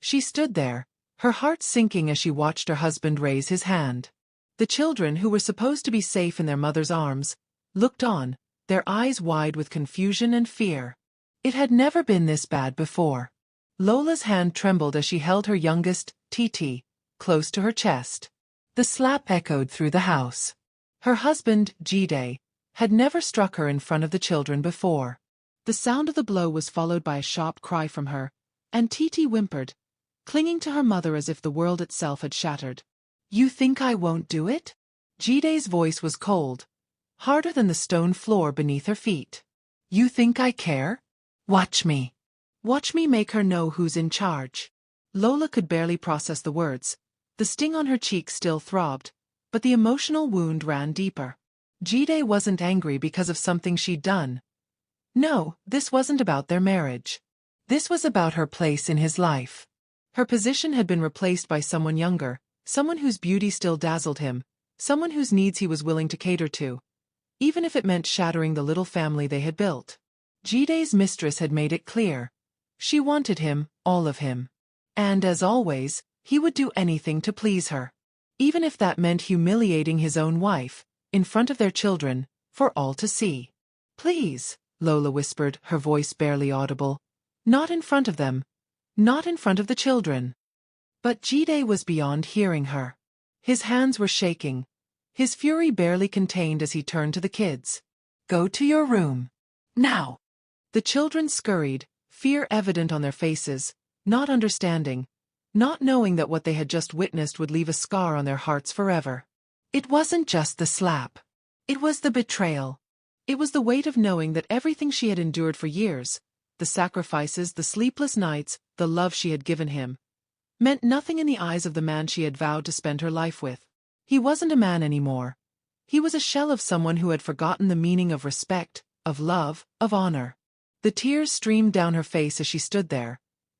She stood there, her heart sinking as she watched her husband raise his hand. The children, who were supposed to be safe in their mother's arms, looked on, their eyes wide with confusion and fear. It had never been this bad before. Lola's hand trembled as she held her youngest, TT, close to her chest. The slap echoed through the house. Her husband, Jide, had never struck her in front of the children before. The sound of the blow was followed by a sharp cry from her, and TT whimpered, clinging to her mother as if the world itself had shattered. "You think I won't do it?" Jide's voice was cold, harder than the stone floor beneath her feet. "You think I care? Watch me. Watch me make her know who's in charge." Lola could barely process the words. The sting on her cheek still throbbed, but the emotional wound ran deeper. Jide wasn't angry because of something she'd done. No, this wasn't about their marriage. This was about her place in his life. Her position had been replaced by someone younger, someone whose beauty still dazzled him, someone whose needs he was willing to cater to, even if it meant shattering the little family they had built. Jide's mistress had made it clear. She wanted him, all of him. And as always, he would do anything to please her. Even if that meant humiliating his own wife, in front of their children, for all to see. "Please," Lola whispered, her voice barely audible. "Not in front of them. Not in front of the children." But Jide was beyond hearing her. His hands were shaking, his fury barely contained as he turned to the kids. "Go to your room. Now." The children scurried, fear evident on their faces, not understanding, not knowing that what they had just witnessed would leave a scar on their hearts forever. It wasn't just the slap. It was the betrayal. It was the weight of knowing that everything she had endured for years, the sacrifices, the sleepless nights, the love she had given him, meant nothing in the eyes of the man she had vowed to spend her life with. He wasn't a man anymore. He was a shell of someone who had forgotten the meaning of respect, of love, of honor. The tears streamed down her face as she stood there,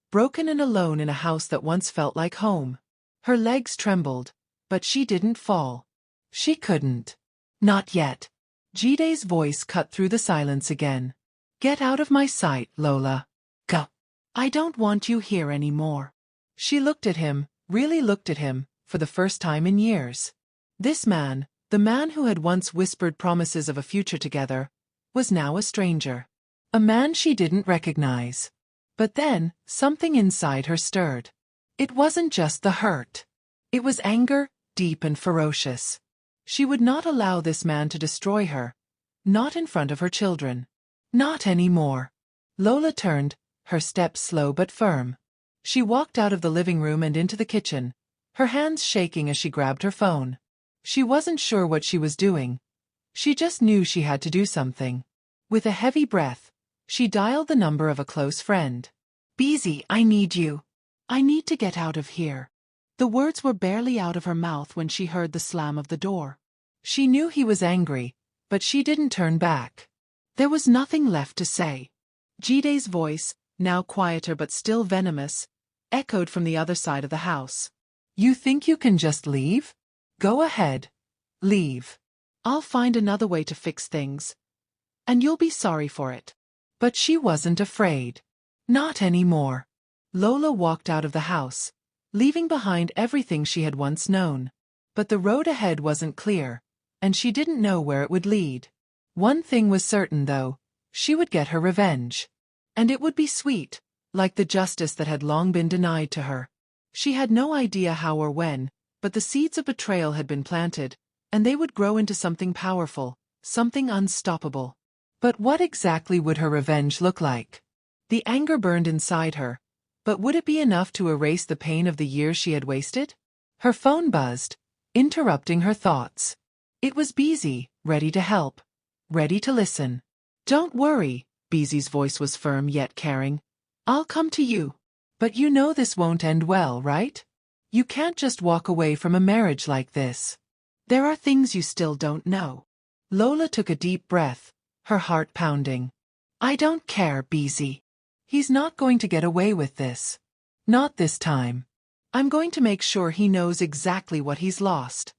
broken and alone in a house that once felt like home. Her legs trembled, but she didn't fall. She couldn't. Not yet. Jide's voice cut through the silence again. "Get out of my sight, Lola. Go. I don't want you here anymore." She looked at him, really looked at him, for the first time in years. This man, the man who had once whispered promises of a future together, was now a stranger. A man she didn't recognize. But then, something inside her stirred. It wasn't just the hurt. It was anger, deep and ferocious. She would not allow this man to destroy her. Not in front of her children. Not anymore. Lola turned, her steps slow but firm. She walked out of the living room and into the kitchen, her hands shaking as she grabbed her phone. She wasn't sure what she was doing. She just knew she had to do something. With a heavy breath, she dialed the number of a close friend. "Beezy, I need you. I need to get out of here." The words were barely out of her mouth when she heard the slam of the door. She knew he was angry, but she didn't turn back. There was nothing left to say. Jide's voice, now quieter but still venomous, echoed from the other side of the house. "You think you can just leave? Go ahead. Leave. I'll find another way to fix things. And you'll be sorry for it." But she wasn't afraid. Not anymore. Lola walked out of the house, leaving behind everything she had once known. But the road ahead wasn't clear, and she didn't know where it would lead. One thing was certain, though. She would get her revenge. And it would be sweet, like the justice that had long been denied to her. She had no idea how or when, but the seeds of betrayal had been planted, and they would grow into something powerful, something unstoppable. But what exactly would her revenge look like? The anger burned inside her, but would it be enough to erase the pain of the years she had wasted? Her phone buzzed, interrupting her thoughts. It was Beezy, ready to help, ready to listen. "Don't worry," Beezy's voice was firm yet caring. "I'll come to you. But you know this won't end well, right? You can't just walk away from a marriage like this. There are things you still don't know." Lola took a deep breath, her heart pounding. "I don't care, Beezy. He's not going to get away with this. Not this time. I'm going to make sure he knows exactly what he's lost."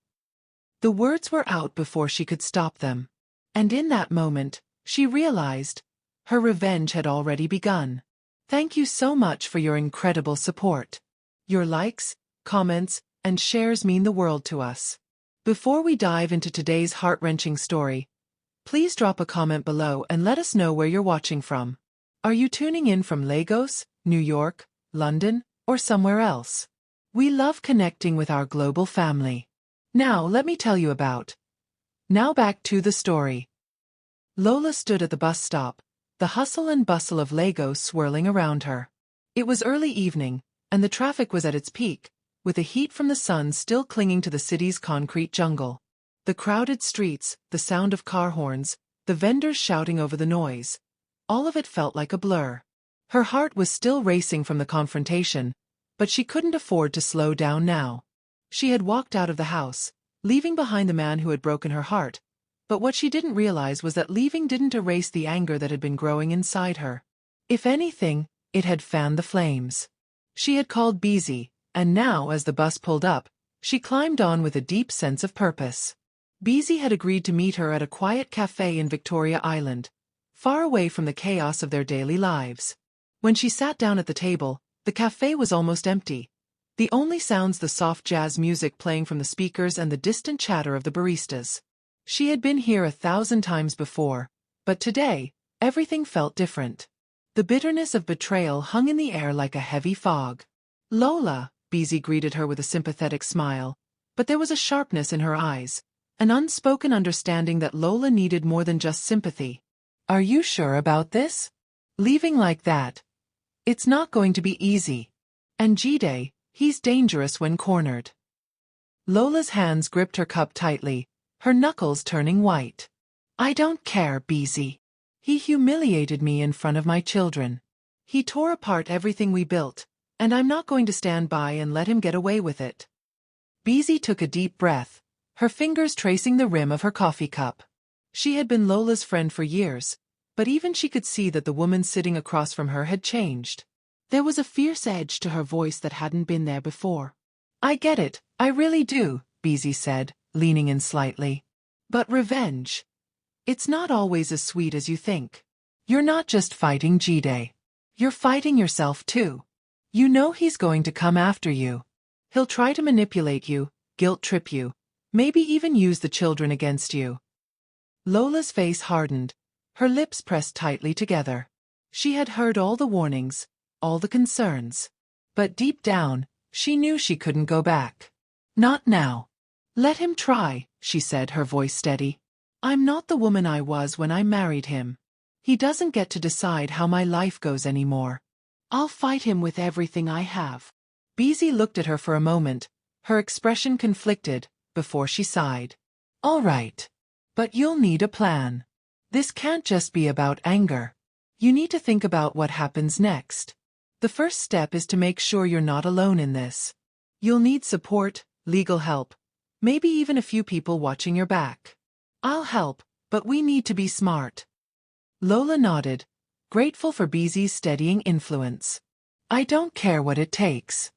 The words were out before she could stop them. And in that moment, she realized her revenge had already begun. "Thank you so much for your incredible support." Your likes, comments, and shares mean the world to us. Before we dive into today's heart-wrenching story, please drop a comment below and let us know where you're watching from. Are you tuning in from Lagos, New York, London, or somewhere else? We love connecting with our global family. Now let me tell you about. Now back to the story. Lola stood at the bus stop, the hustle and bustle of Lagos swirling around her. It was early evening, and the traffic was at its peak, with the heat from the sun still clinging to the city's concrete jungle. The crowded streets, the sound of car horns, the vendors shouting over the noise. All of it felt like a blur. Her heart was still racing from the confrontation, but she couldn't afford to slow down now. She had walked out of the house, leaving behind the man who had broken her heart, but what she didn't realize was that leaving didn't erase the anger that had been growing inside her. If anything, it had fanned the flames. She had called busy, and now as the bus pulled up, she climbed on with a deep sense of purpose. Busy had agreed to meet her at a quiet cafe in Victoria Island, far away from the chaos of their daily lives. When she sat down at the table, the cafe was almost empty. The only sounds the soft jazz music playing from the speakers and the distant chatter of the baristas. She had been here 1,000 times before, but today, everything felt different. The bitterness of betrayal hung in the air like a heavy fog. Lola, Busy greeted her with a sympathetic smile, but there was a sharpness in her eyes, an unspoken understanding that Lola needed more than just sympathy. Are you sure about this? Leaving like that? It's not going to be easy. And Jide, he's dangerous when cornered. Lola's hands gripped her cup tightly, her knuckles turning white. I don't care, Busy. He humiliated me in front of my children. He tore apart everything we built, and I'm not going to stand by and let him get away with it. Busy took a deep breath, her fingers tracing the rim of her coffee cup. She had been Lola's friend for years, but even she could see that the woman sitting across from her had changed. There was a fierce edge to her voice that hadn't been there before. I get it, I really do, Busy said, leaning in slightly. But revenge. It's not always as sweet as you think. You're not just fighting Jide. You're fighting yourself too. You know he's going to come after you. He'll try to manipulate you, guilt-trip you, maybe even use the children against you. Lola's face hardened, her lips pressed tightly together. She had heard all the warnings, all the concerns. But deep down, she knew she couldn't go back. Not now. Let him try, she said, her voice steady. I'm not the woman I was when I married him. He doesn't get to decide how my life goes anymore. I'll fight him with everything I have. Busy looked at her for a moment, her expression conflicted, before she sighed. All right. But you'll need a plan. This can't just be about anger. You need to think about what happens next. The first step is to make sure you're not alone in this. You'll need support, legal help, maybe even a few people watching your back. I'll help, but we need to be smart. Lola nodded, grateful for Busy's steadying influence. I don't care what it takes.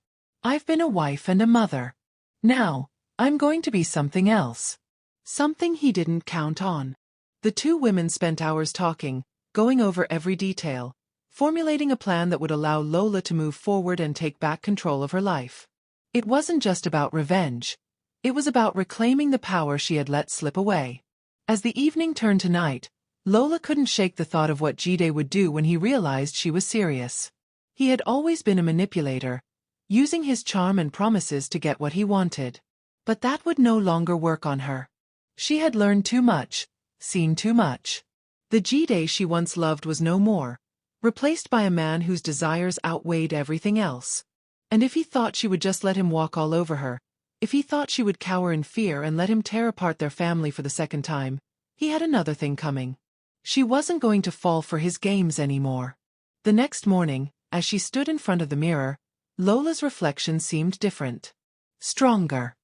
I've been a wife and a mother. Now, I'm going to be something else. Something he didn't count on. The two women spent hours talking, going over every detail, formulating a plan that would allow Lola to move forward and take back control of her life. It wasn't just about revenge. It was about reclaiming the power she had let slip away. As the evening turned to night, Lola couldn't shake the thought of what Jide would do when he realized she was serious. He had always been a manipulator, using his charm and promises to get what he wanted. But that would no longer work on her. She had learned too much, seen too much. The Jide she once loved was no more, replaced by a man whose desires outweighed everything else. And if he thought she would just let him walk all over her, if he thought she would cower in fear and let him tear apart their family for the second time, he had another thing coming. She wasn't going to fall for his games anymore. The next morning, as she stood in front of the mirror, Lola's reflection seemed different. Stronger.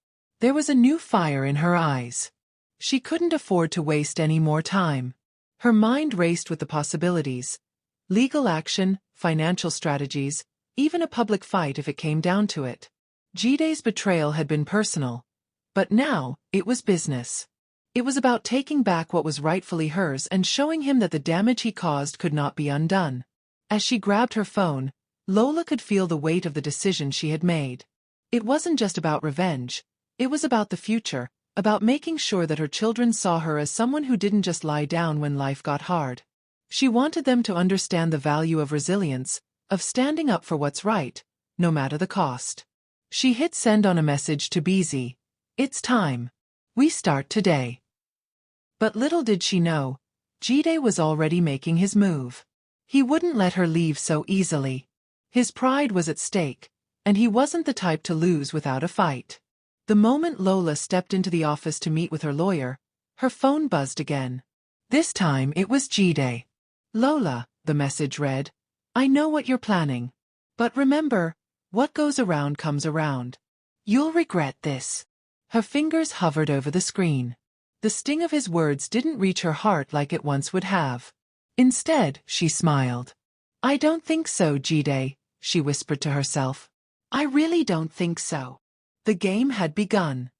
There was a new fire in her eyes. She couldn't afford to waste any more time. Her mind raced with the possibilities. Legal action, financial strategies, even a public fight if it came down to it. Jide's betrayal had been personal, but now it was business. It was about taking back what was rightfully hers and showing him that the damage he caused could not be undone. As she grabbed her phone, Lola could feel the weight of the decision she had made. It wasn't just about revenge. It was about the future, about making sure that her children saw her as someone who didn't just lie down when life got hard. She wanted them to understand the value of resilience, of standing up for what's right, no matter the cost. She hit send on a message to Beezy. It's time. We start today. But little did she know, Jide was already making his move. He wouldn't let her leave so easily. His pride was at stake, and he wasn't the type to lose without a fight. The moment Lola stepped into the office to meet with her lawyer, her phone buzzed again. This time it was Jide. Lola, the message read, I know what you're planning. But remember, what goes around comes around. You'll regret this. Her fingers hovered over the screen. The sting of his words didn't reach her heart like it once would have. Instead, she smiled. I don't think so, Jide, she whispered to herself. I really don't think so. The game had begun.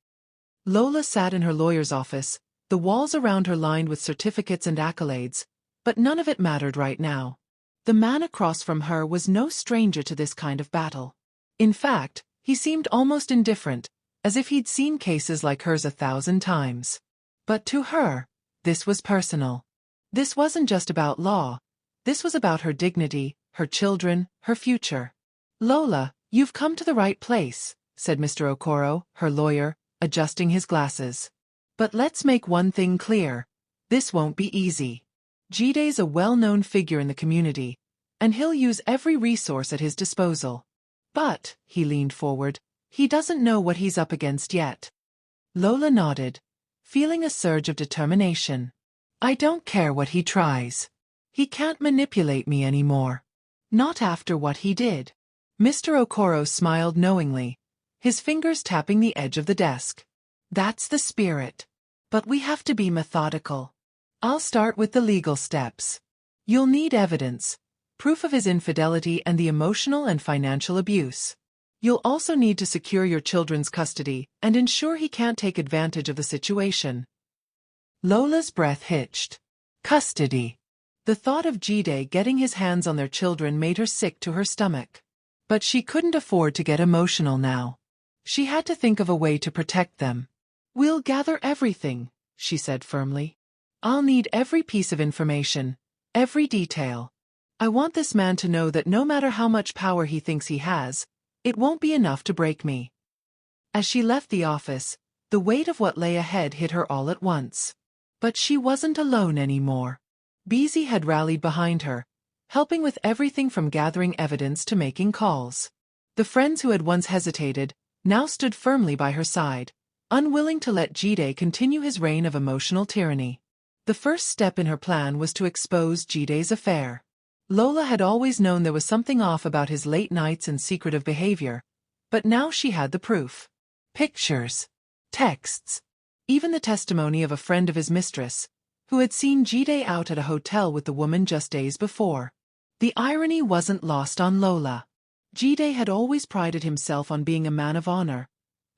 Lola sat in her lawyer's office, the walls around her lined with certificates and accolades, but none of it mattered right now. The man across from her was no stranger to this kind of battle. In fact, he seemed almost indifferent, as if he'd seen cases like hers 1,000 times. But to her, this was personal. This wasn't just about law. This was about her dignity, her children, her future. Lola, you've come to the right place, said Mr. Okoro, her lawyer, adjusting his glasses. But let's make one thing clear. This won't be easy. Jide's a well-known figure in the community, and he'll use every resource at his disposal. But, he leaned forward, he doesn't know what he's up against yet. Lola nodded, feeling a surge of determination. I don't care what he tries. He can't manipulate me anymore. Not after what he did. Mr. Okoro smiled knowingly, his fingers tapping the edge of the desk. That's the spirit. But we have to be methodical. I'll start with the legal steps. You'll need evidence, proof of his infidelity and the emotional and financial abuse. You'll also need to secure your children's custody and ensure he can't take advantage of the situation. Lola's breath hitched. Custody. The thought of Jide getting his hands on their children made her sick to her stomach. But she couldn't afford to get emotional now. She had to think of a way to protect them. We'll gather everything, she said firmly. I'll need every piece of information, every detail. I want this man to know that no matter how much power he thinks he has, it won't be enough to break me. As she left the office, the weight of what lay ahead hit her all at once. But she wasn't alone anymore. Beezy had rallied behind her, helping with everything from gathering evidence to making calls. The friends who had once hesitated now stood firmly by her side, unwilling to let Jide continue his reign of emotional tyranny. The first step in her plan was to expose Jide's affair. Lola had always known there was something off about his late nights and secretive behavior, but now she had the proof. Pictures. Texts. Even the testimony of a friend of his mistress, who had seen Jide out at a hotel with the woman just days before. The irony wasn't lost on Lola. Jide had always prided himself on being a man of honor,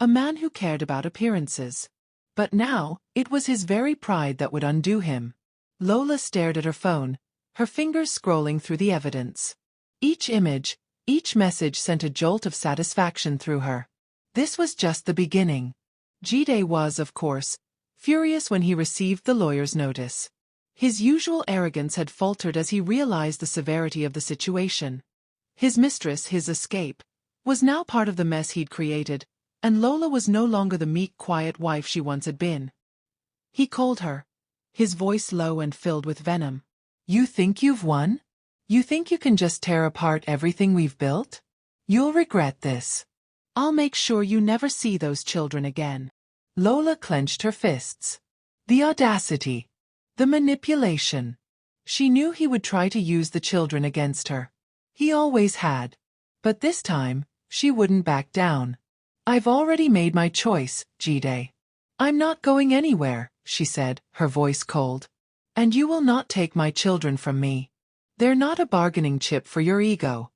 a man who cared about appearances. But now, it was his very pride that would undo him. Lola stared at her phone, her fingers scrolling through the evidence. Each image, each message sent a jolt of satisfaction through her. This was just the beginning. Jide was, of course, furious when he received the lawyer's notice. His usual arrogance had faltered as he realized the severity of the situation. His mistress, his escape, was now part of the mess he'd created, and Lola was no longer the meek, quiet wife she once had been. He called her, his voice low and filled with venom. You think you've won? You think you can just tear apart everything we've built? You'll regret this. I'll make sure you never see those children again. Lola clenched her fists. The audacity. The manipulation. She knew he would try to use the children against her. He always had. But this time, she wouldn't back down. I've already made my choice, Jide. I'm not going anywhere, she said, her voice cold. And you will not take my children from me. They're not a bargaining chip for your ego.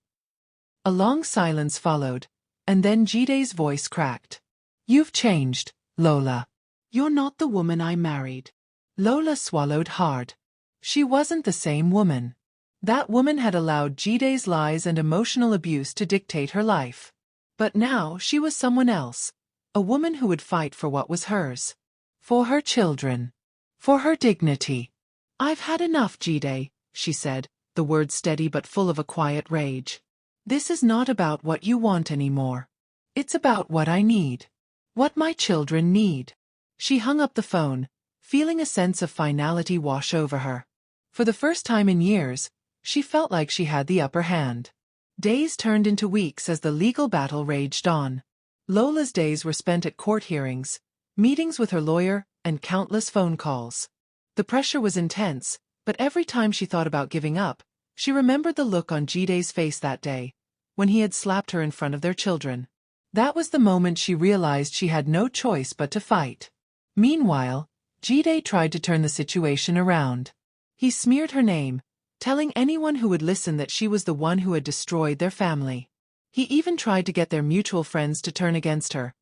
A long silence followed, and then Jide's voice cracked. You've changed, Lola. You're not the woman I married. Lola swallowed hard. She wasn't the same woman. That woman had allowed Jide's lies and emotional abuse to dictate her life. But now she was someone else, a woman who would fight for what was hers. For her children. For her dignity. "I've had enough, Jide," she said, the words steady but full of a quiet rage. "This is not about what you want anymore. It's about what I need. What my children need." She hung up the phone, feeling a sense of finality wash over her. For the first time in years, she felt like she had the upper hand. Days turned into weeks as the legal battle raged on. Lola's days were spent at court hearings, meetings with her lawyer, and countless phone calls. The pressure was intense, but every time she thought about giving up, she remembered the look on Jide's face that day, when he had slapped her in front of their children. That was the moment she realized she had no choice but to fight. Meanwhile, Jide tried to turn the situation around. He smeared her name, telling anyone who would listen that she was the one who had destroyed their family. He even tried to get their mutual friends to turn against her,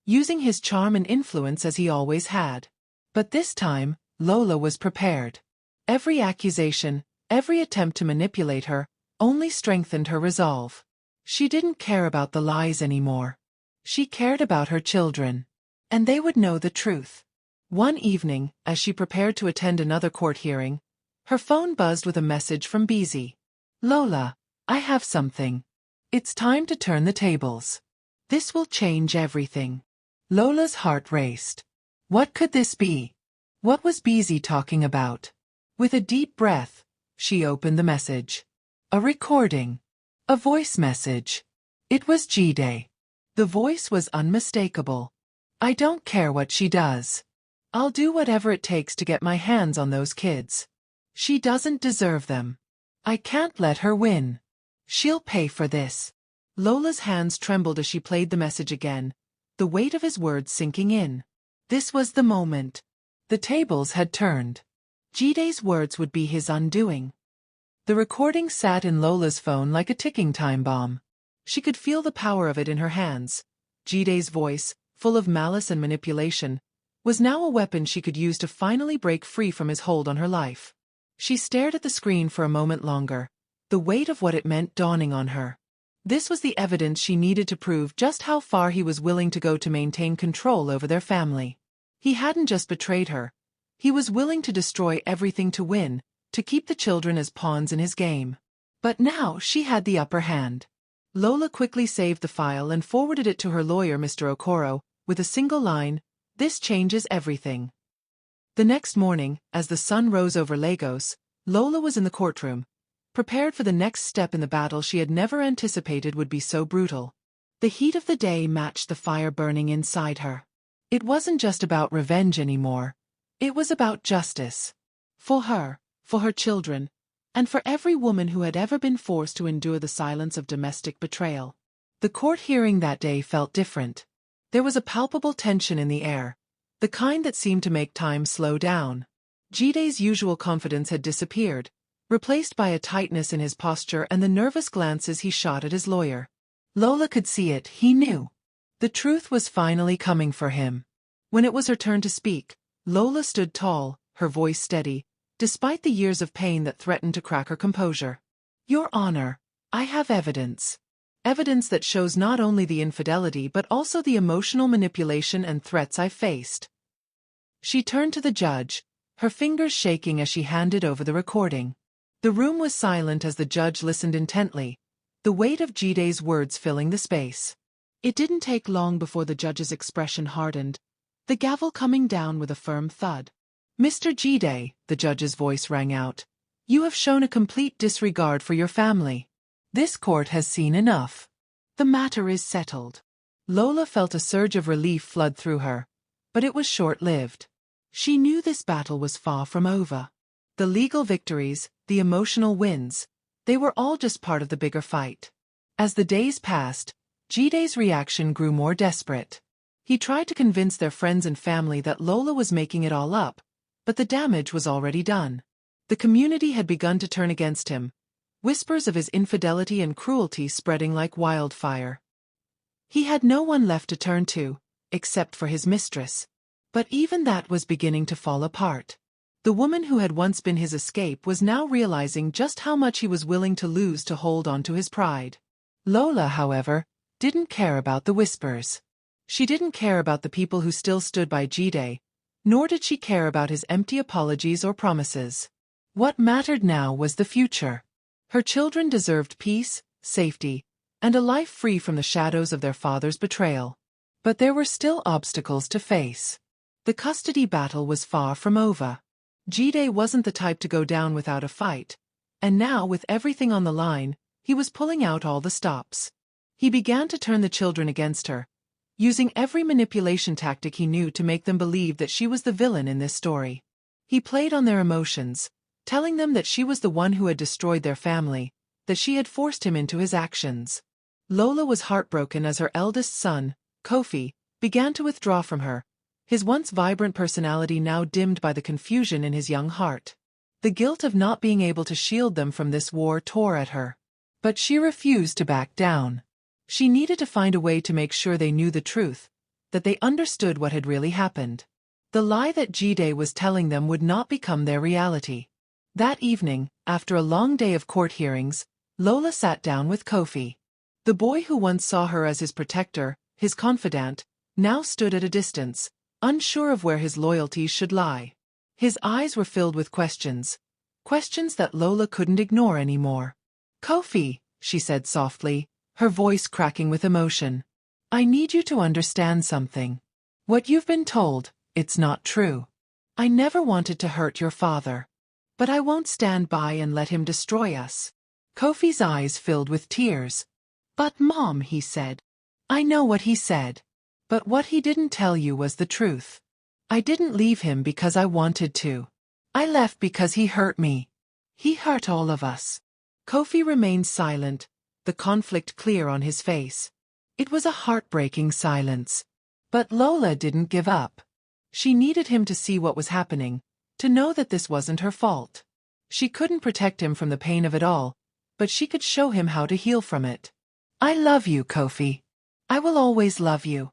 using his charm and influence as he always had. But this time, Lola was prepared. Every accusation, every attempt to manipulate her, only strengthened her resolve. She didn't care about the lies anymore. She cared about her children. And they would know the truth. One evening, as she prepared to attend another court hearing, her phone buzzed with a message from Busy. "Lola, I have something. It's time to turn the tables. This will change everything." Lola's heart raced. What could this be? What was Busy talking about? With a deep breath, she opened the message. A recording. A voice message. It was Jide. The voice was unmistakable. "I don't care what she does. I'll do whatever it takes to get my hands on those kids. She doesn't deserve them. I can't let her win. She'll pay for this." Lola's hands trembled as she played the message again, the weight of his words sinking in. This was the moment. The tables had turned. Jide's words would be his undoing. The recording sat in Lola's phone like a ticking time bomb. She could feel the power of it in her hands. Jide's voice, full of malice and manipulation, was now a weapon she could use to finally break free from his hold on her life. She stared at the screen for a moment longer, the weight of what it meant dawning on her. This was the evidence she needed to prove just how far he was willing to go to maintain control over their family. He hadn't just betrayed her. He was willing to destroy everything to win, to keep the children as pawns in his game. But now she had the upper hand. Lola quickly saved the file and forwarded it to her lawyer, Mr. Okoro, with a single line, "This changes everything." The next morning, as the sun rose over Lagos, Lola was in the courtroom, prepared for the next step in the battle she had never anticipated would be so brutal. The heat of the day matched the fire burning inside her. It wasn't just about revenge anymore. It was about justice. For her children, and for every woman who had ever been forced to endure the silence of domestic betrayal. The court hearing that day felt different. There was a palpable tension in the air, the kind that seemed to make time slow down. Jide's usual confidence had disappeared, replaced by a tightness in his posture and the nervous glances he shot at his lawyer. Lola could see it, he knew. The truth was finally coming for him. When it was her turn to speak, Lola stood tall, her voice steady, despite the years of pain that threatened to crack her composure. "Your Honor, I have evidence. Evidence that shows not only the infidelity but also the emotional manipulation and threats I faced." She turned to the judge, her fingers shaking as she handed over the recording. The room was silent as the judge listened intently, the weight of Jide's words filling the space. It didn't take long before the judge's expression hardened, the gavel coming down with a firm thud. "Mr. Jide," the judge's voice rang out, "you have shown a complete disregard for your family. This court has seen enough. The matter is settled." Lola felt a surge of relief flood through her, but it was short-lived. She knew this battle was far from over. The legal victories, the emotional wins, they were all just part of the bigger fight. As the days passed, Jide's reaction grew more desperate. He tried to convince their friends and family that Lola was making it all up, but the damage was already done. The community had begun to turn against him, whispers of his infidelity and cruelty spreading like wildfire. He had no one left to turn to, except for his mistress. But even that was beginning to fall apart. The woman who had once been his escape was now realizing just how much he was willing to lose to hold on to his pride. Lola, however, didn't care about the whispers. She didn't care about the people who still stood by Jide, nor did she care about his empty apologies or promises. What mattered now was the future. Her children deserved peace, safety, and a life free from the shadows of their father's betrayal. But there were still obstacles to face. The custody battle was far from over. Jide wasn't the type to go down without a fight, and now with everything on the line, he was pulling out all the stops. He began to turn the children against her, using every manipulation tactic he knew to make them believe that she was the villain in this story. He played on their emotions, telling them that she was the one who had destroyed their family, that she had forced him into his actions. Lola was heartbroken as her eldest son, Kofi, began to withdraw from her, his once vibrant personality now dimmed by the confusion in his young heart. The guilt of not being able to shield them from this war tore at her. But she refused to back down. She needed to find a way to make sure they knew the truth, that they understood what had really happened. The lie that Jide was telling them would not become their reality. That evening, after a long day of court hearings, Lola sat down with Kofi. The boy who once saw her as his protector, his confidant, now stood at a distance, unsure of where his loyalties should lie. His eyes were filled with questions that Lola couldn't ignore anymore. "Kofi," she said softly, her voice cracking with emotion. "I need you to understand something. What you've been told, it's not true. I never wanted to hurt your father. But I won't stand by and let him destroy us." Kofi's eyes filled with tears. "But Mom," he said. "I know what he said. But what he didn't tell you was the truth. I didn't leave him because I wanted to. I left because he hurt me. He hurt all of us." Kofi remained silent, the conflict clear on his face. It was a heartbreaking silence. But Lola didn't give up. She needed him to see what was happening, to know that this wasn't her fault. She couldn't protect him from the pain of it all, but she could show him how to heal from it. "I love you, Kofi. I will always love you.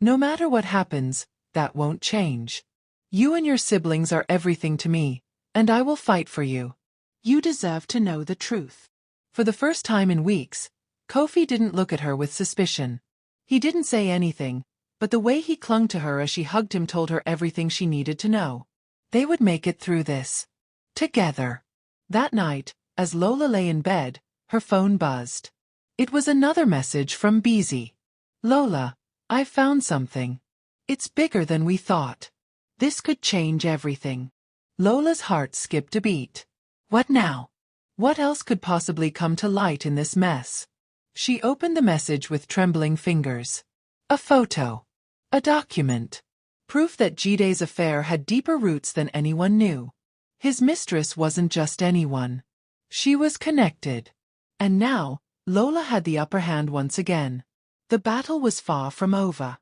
No matter what happens, that won't change. You and your siblings are everything to me, and I will fight for you. You deserve to know the truth." For the first time in weeks, Kofi didn't look at her with suspicion. He didn't say anything, but the way he clung to her as she hugged him told her everything she needed to know. They would make it through this. Together. That night, as Lola lay in bed, her phone buzzed. It was another message from Jide. "Lola, I found something. It's bigger than we thought. This could change everything." Lola's heart skipped a beat. What now? What else could possibly come to light in this mess? She opened the message with trembling fingers. A photo. A document. Proof that Jide's affair had deeper roots than anyone knew. His mistress wasn't just anyone. She was connected. And now, Lola had the upper hand once again. The battle was far from over.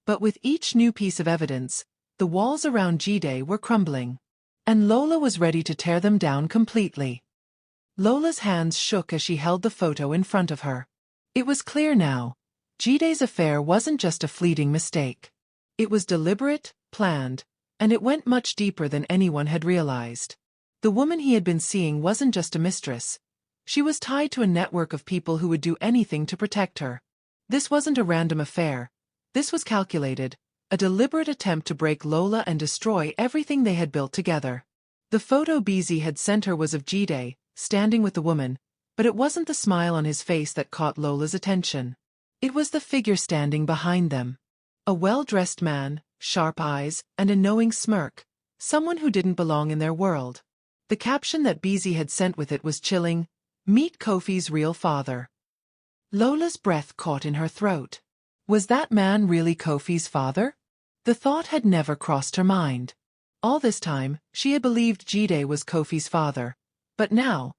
But with each new piece of evidence, the walls around Jide were crumbling. And Lola was ready to tear them down completely. Lola's hands shook as she held the photo in front of her. It was clear now. Jide's affair wasn't just a fleeting mistake. It was deliberate, planned, and it went much deeper than anyone had realized. The woman he had been seeing wasn't just a mistress. She was tied to a network of people who would do anything to protect her. This wasn't a random affair. This was calculated, a deliberate attempt to break Lola and destroy everything they had built together. The photo Jide had sent her was of Jide, standing with the woman, but it wasn't the smile on his face that caught Lola's attention. It was the figure standing behind them. A well-dressed man, sharp eyes, and a knowing smirk, someone who didn't belong in their world. The caption that Jide had sent with it was chilling, "Meet Kofi's real father." Lola's breath caught in her throat. Was that man really Kofi's father? The thought had never crossed her mind. All this time, she had believed Jide was Kofi's father. But now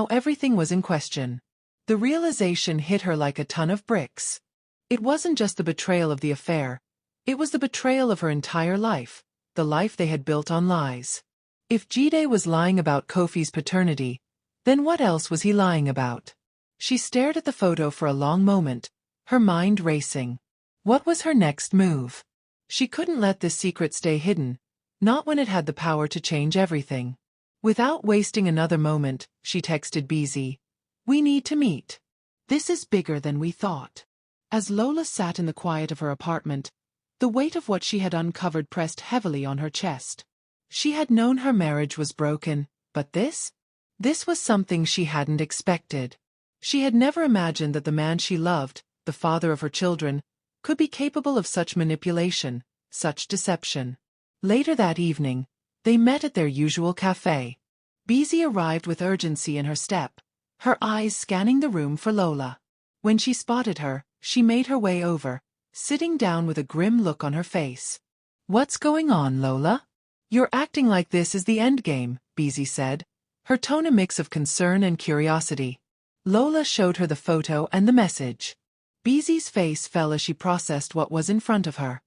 everything was in question. The realization hit her like a ton of bricks. It wasn't just the betrayal of the affair. It was the betrayal of her entire life, the life they had built on lies. If Jide was lying about Kofi's paternity, then what else was he lying about? She stared at the photo for a long moment, her mind racing. What was her next move? She couldn't let this secret stay hidden. Not when it had the power to change everything. Without wasting another moment, she texted Beezy, "We need to meet. This is bigger than we thought." As Lola sat in the quiet of her apartment, the weight of what she had uncovered pressed heavily on her chest. She had known her marriage was broken, but this? This was something she hadn't expected. She had never imagined that the man she loved, the father of her children, could be capable of such manipulation, such deception. Later that evening, they met at their usual cafe. Beezy arrived with urgency in her step, her eyes scanning the room for Lola. When she spotted her, she made her way over, sitting down with a grim look on her face. "What's going on, Lola? You're acting like this is the endgame," Beezy said, her tone a mix of concern and curiosity. Lola showed her the photo and the message. Beezy's face fell as she processed what was in front of her.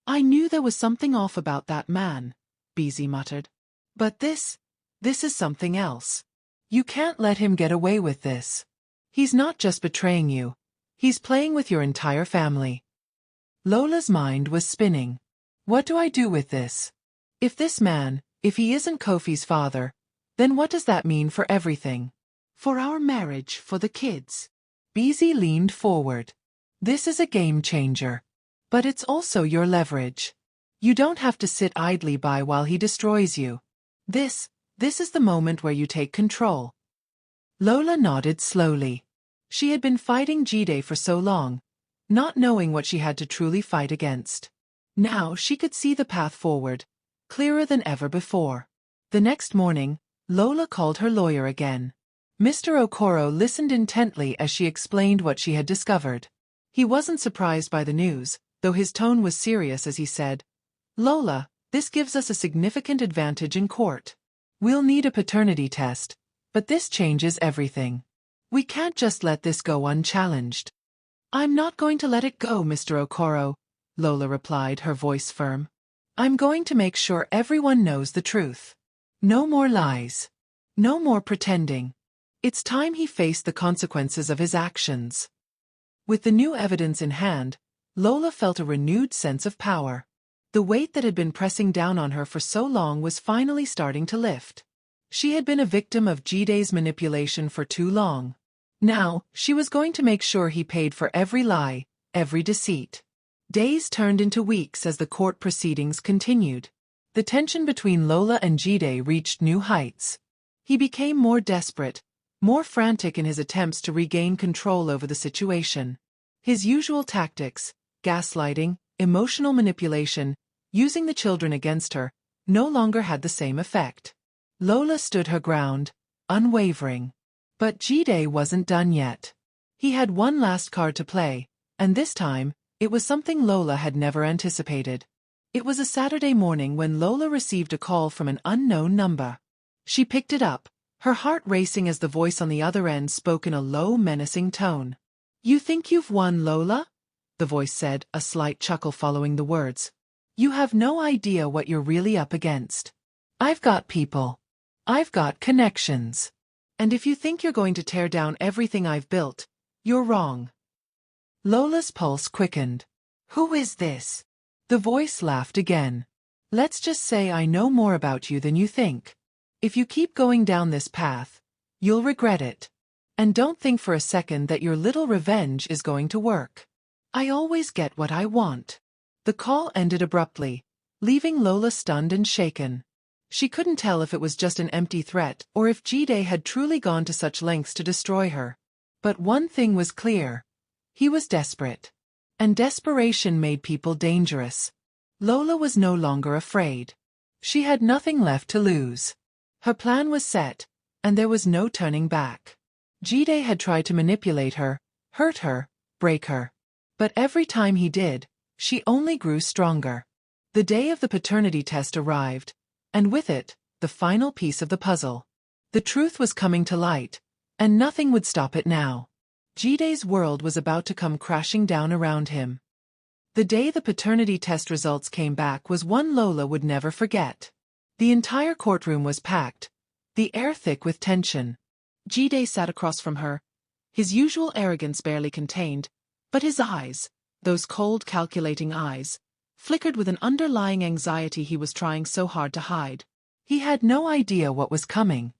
"I knew there was something off about that man," Beezy muttered. "But this is something else. You can't let him get away with this. He's not just betraying you. He's playing with your entire family." Lola's mind was spinning. What do I do with this? If this man, if he isn't Kofi's father, then what does that mean for everything? For our marriage, for the kids. Beezy leaned forward. This is a game changer. But it's also your leverage. You don't have to sit idly by while he destroys you. This is the moment where you take control. Lola nodded slowly. She had been fighting Jide for so long, not knowing what she had to truly fight against. Now she could see the path forward, clearer than ever before. The next morning, Lola called her lawyer again. Mr. Okoro listened intently as she explained what she had discovered. He wasn't surprised by the news, though his tone was serious as he said, "Lola, this gives us a significant advantage in court. We'll need a paternity test, but this changes everything. We can't just let this go unchallenged." "I'm not going to let it go, Mr. Okoro," Lola replied, her voice firm. "I'm going to make sure everyone knows the truth. No more lies. No more pretending. It's time he faced the consequences of his actions." With the new evidence in hand, Lola felt a renewed sense of power. The weight that had been pressing down on her for so long was finally starting to lift. She had been a victim of Jide's manipulation for too long. Now, she was going to make sure he paid for every lie, every deceit. Days turned into weeks as the court proceedings continued. The tension between Lola and Jide reached new heights. He became more desperate, more frantic in his attempts to regain control over the situation. His usual tactics, gaslighting, emotional manipulation, using the children against her, no longer had the same effect. Lola stood her ground, unwavering. But Jide wasn't done yet. He had one last card to play, and this time, it was something Lola had never anticipated. It was a Saturday morning when Lola received a call from an unknown number. She picked it up, her heart racing as the voice on the other end spoke in a low, menacing tone. "You think you've won, Lola?" the voice said, a slight chuckle following the words. "You have no idea what you're really up against. I've got people. I've got connections. And if you think you're going to tear down everything I've built, you're wrong." Lola's pulse quickened. "Who is this?" The voice laughed again. "Let's just say I know more about you than you think. If you keep going down this path, you'll regret it. And don't think for a second that your little revenge is going to work. I always get what I want." The call ended abruptly, leaving Lola stunned and shaken. She couldn't tell if it was just an empty threat or if Jide had truly gone to such lengths to destroy her. But one thing was clear. He was desperate. And desperation made people dangerous. Lola was no longer afraid. She had nothing left to lose. Her plan was set, and there was no turning back. Jide had tried to manipulate her, hurt her, break her. But every time he did, she only grew stronger. The day of the paternity test arrived, and with it, the final piece of the puzzle. The truth was coming to light, and nothing would stop it now. Jide's world was about to come crashing down around him. The day the paternity test results came back was one Lola would never forget. The entire courtroom was packed, the air thick with tension. Jide sat across from her, his usual arrogance barely contained, but his eyes, those cold calculating eyes, flickered with an underlying anxiety he was trying so hard to hide. He had no idea what was coming.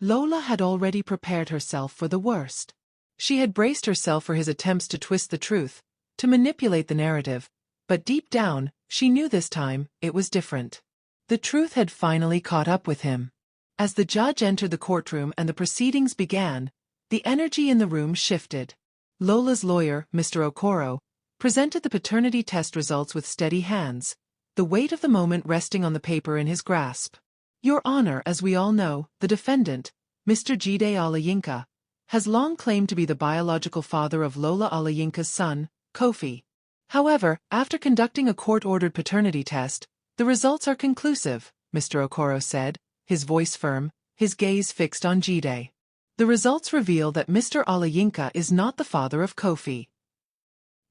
Lola had already prepared herself for the worst. She had braced herself for his attempts to twist the truth, to manipulate the narrative, but deep down, she knew this time, it was different. The truth had finally caught up with him. As the judge entered the courtroom and the proceedings began, the energy in the room shifted. Lola's lawyer, Mr. Okoro, presented the paternity test results with steady hands, the weight of the moment resting on the paper in his grasp. Your Honor, as we all know, the defendant, Mr. Jide Olayinka, has long claimed to be the biological father of Lola Olayinka's son, Kofi. However, after conducting a court-ordered paternity test, the results are conclusive, Mr. Okoro said, his voice firm, his gaze fixed on Jide. The results reveal that Mr. Olayinka is not the father of Kofi.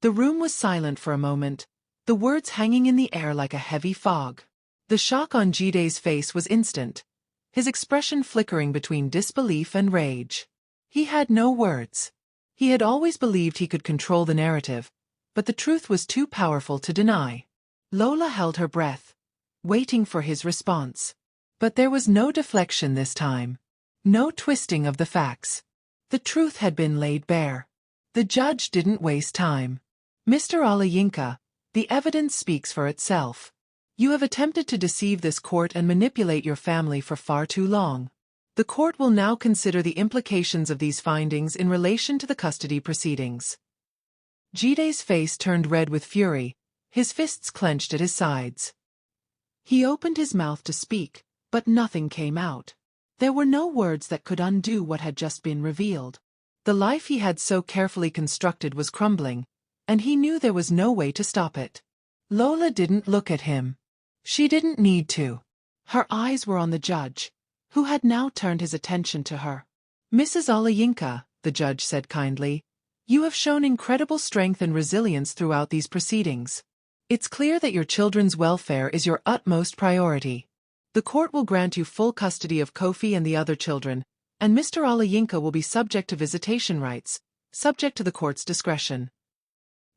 The room was silent for a moment, the words hanging in the air like a heavy fog. The shock on Jide's face was instant, his expression flickering between disbelief and rage. He had no words. He had always believed he could control the narrative, but the truth was too powerful to deny. Lola held her breath, waiting for his response. But there was no deflection this time. No twisting of the facts. The truth had been laid bare. The judge didn't waste time. Mr. Olayinka, the evidence speaks for itself. You have attempted to deceive this court and manipulate your family for far too long. The court will now consider the implications of these findings in relation to the custody proceedings. Jide's face turned red with fury, his fists clenched at his sides. He opened his mouth to speak, but nothing came out. There were no words that could undo what had just been revealed. The life he had so carefully constructed was crumbling, and he knew there was no way to stop it. Lola didn't look at him. She didn't need to. Her eyes were on the judge, who had now turned his attention to her. Mrs. Olayinka, the judge said kindly, you have shown incredible strength and resilience throughout these proceedings. It's clear that your children's welfare is your utmost priority. The court will grant you full custody of Kofi and the other children, and Mr. Olayinka will be subject to visitation rights, subject to the court's discretion.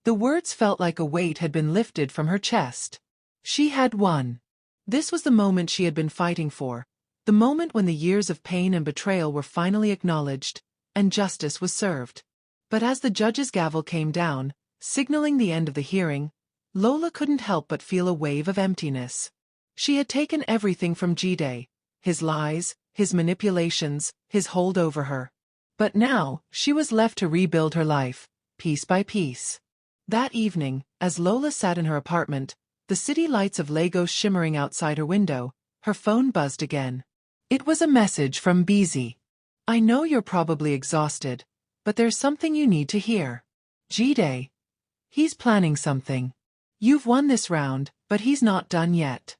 The words felt like a weight had been lifted from her chest. She had won. This was the moment she had been fighting for, the moment when the years of pain and betrayal were finally acknowledged, and justice was served. But as the judge's gavel came down, signaling the end of the hearing, Lola couldn't help but feel a wave of emptiness. She had taken everything from Jide, his lies, his manipulations, his hold over her. But now, she was left to rebuild her life, piece by piece. That evening, as Lola sat in her apartment, the city lights of Lagos shimmering outside her window, her phone buzzed again. It was a message from Busy. I know you're probably exhausted, but there's something you need to hear. Jide. He's planning something. You've won this round, but he's not done yet.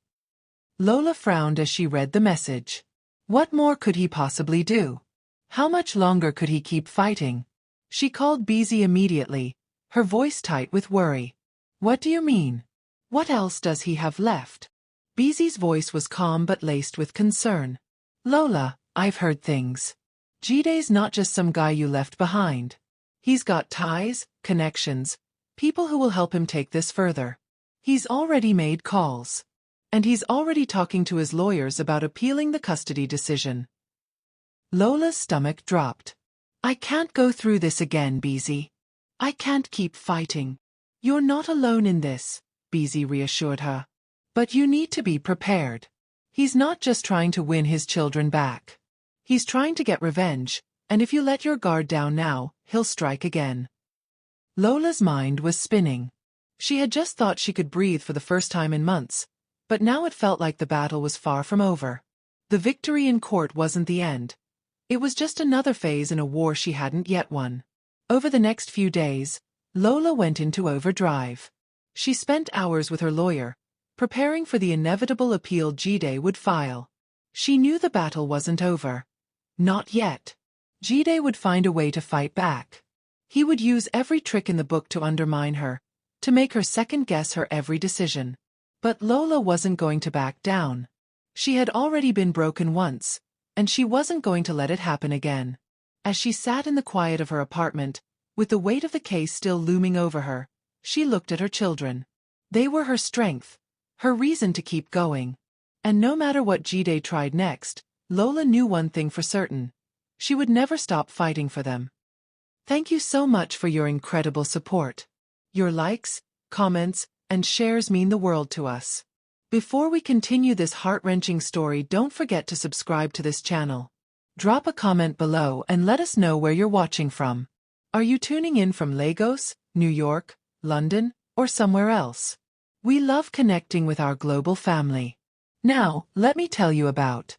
Lola frowned as she read the message. What more could he possibly do? How much longer could he keep fighting? She called Busy immediately, her voice tight with worry. What do you mean? What else does he have left? Busy's voice was calm but laced with concern. Lola, I've heard things. Jide's not just some guy you left behind. He's got ties, connections, people who will help him take this further. He's already made calls. And he's already talking to his lawyers about appealing the custody decision. Lola's stomach dropped. I can't go through this again, Busy. I can't keep fighting. You're not alone in this, Busy reassured her. But you need to be prepared. He's not just trying to win his children back. He's trying to get revenge, and if you let your guard down now, he'll strike again. Lola's mind was spinning. She had just thought she could breathe for the first time in months, but now it felt like the battle was far from over. The victory in court wasn't the end. It was just another phase in a war she hadn't yet won. Over the next few days, Lola went into overdrive. She spent hours with her lawyer, preparing for the inevitable appeal Jide would file. She knew the battle wasn't over. Not yet. Jide would find a way to fight back. He would use every trick in the book to undermine her, to make her second-guess her every decision. But Lola wasn't going to back down. She had already been broken once, and she wasn't going to let it happen again. As she sat in the quiet of her apartment, with the weight of the case still looming over her, she looked at her children. They were her strength, her reason to keep going. And no matter what Jide tried next, Lola knew one thing for certain. She would never stop fighting for them. Thank you so much for your incredible support. Your likes, comments, and shares mean the world to us. Before we continue this heart-wrenching story, don't forget to subscribe to this channel. Drop a comment below and let us know where you're watching from. Are you tuning in from Lagos, New York, London, or somewhere else? We love connecting with our global family. Now, let me tell you about.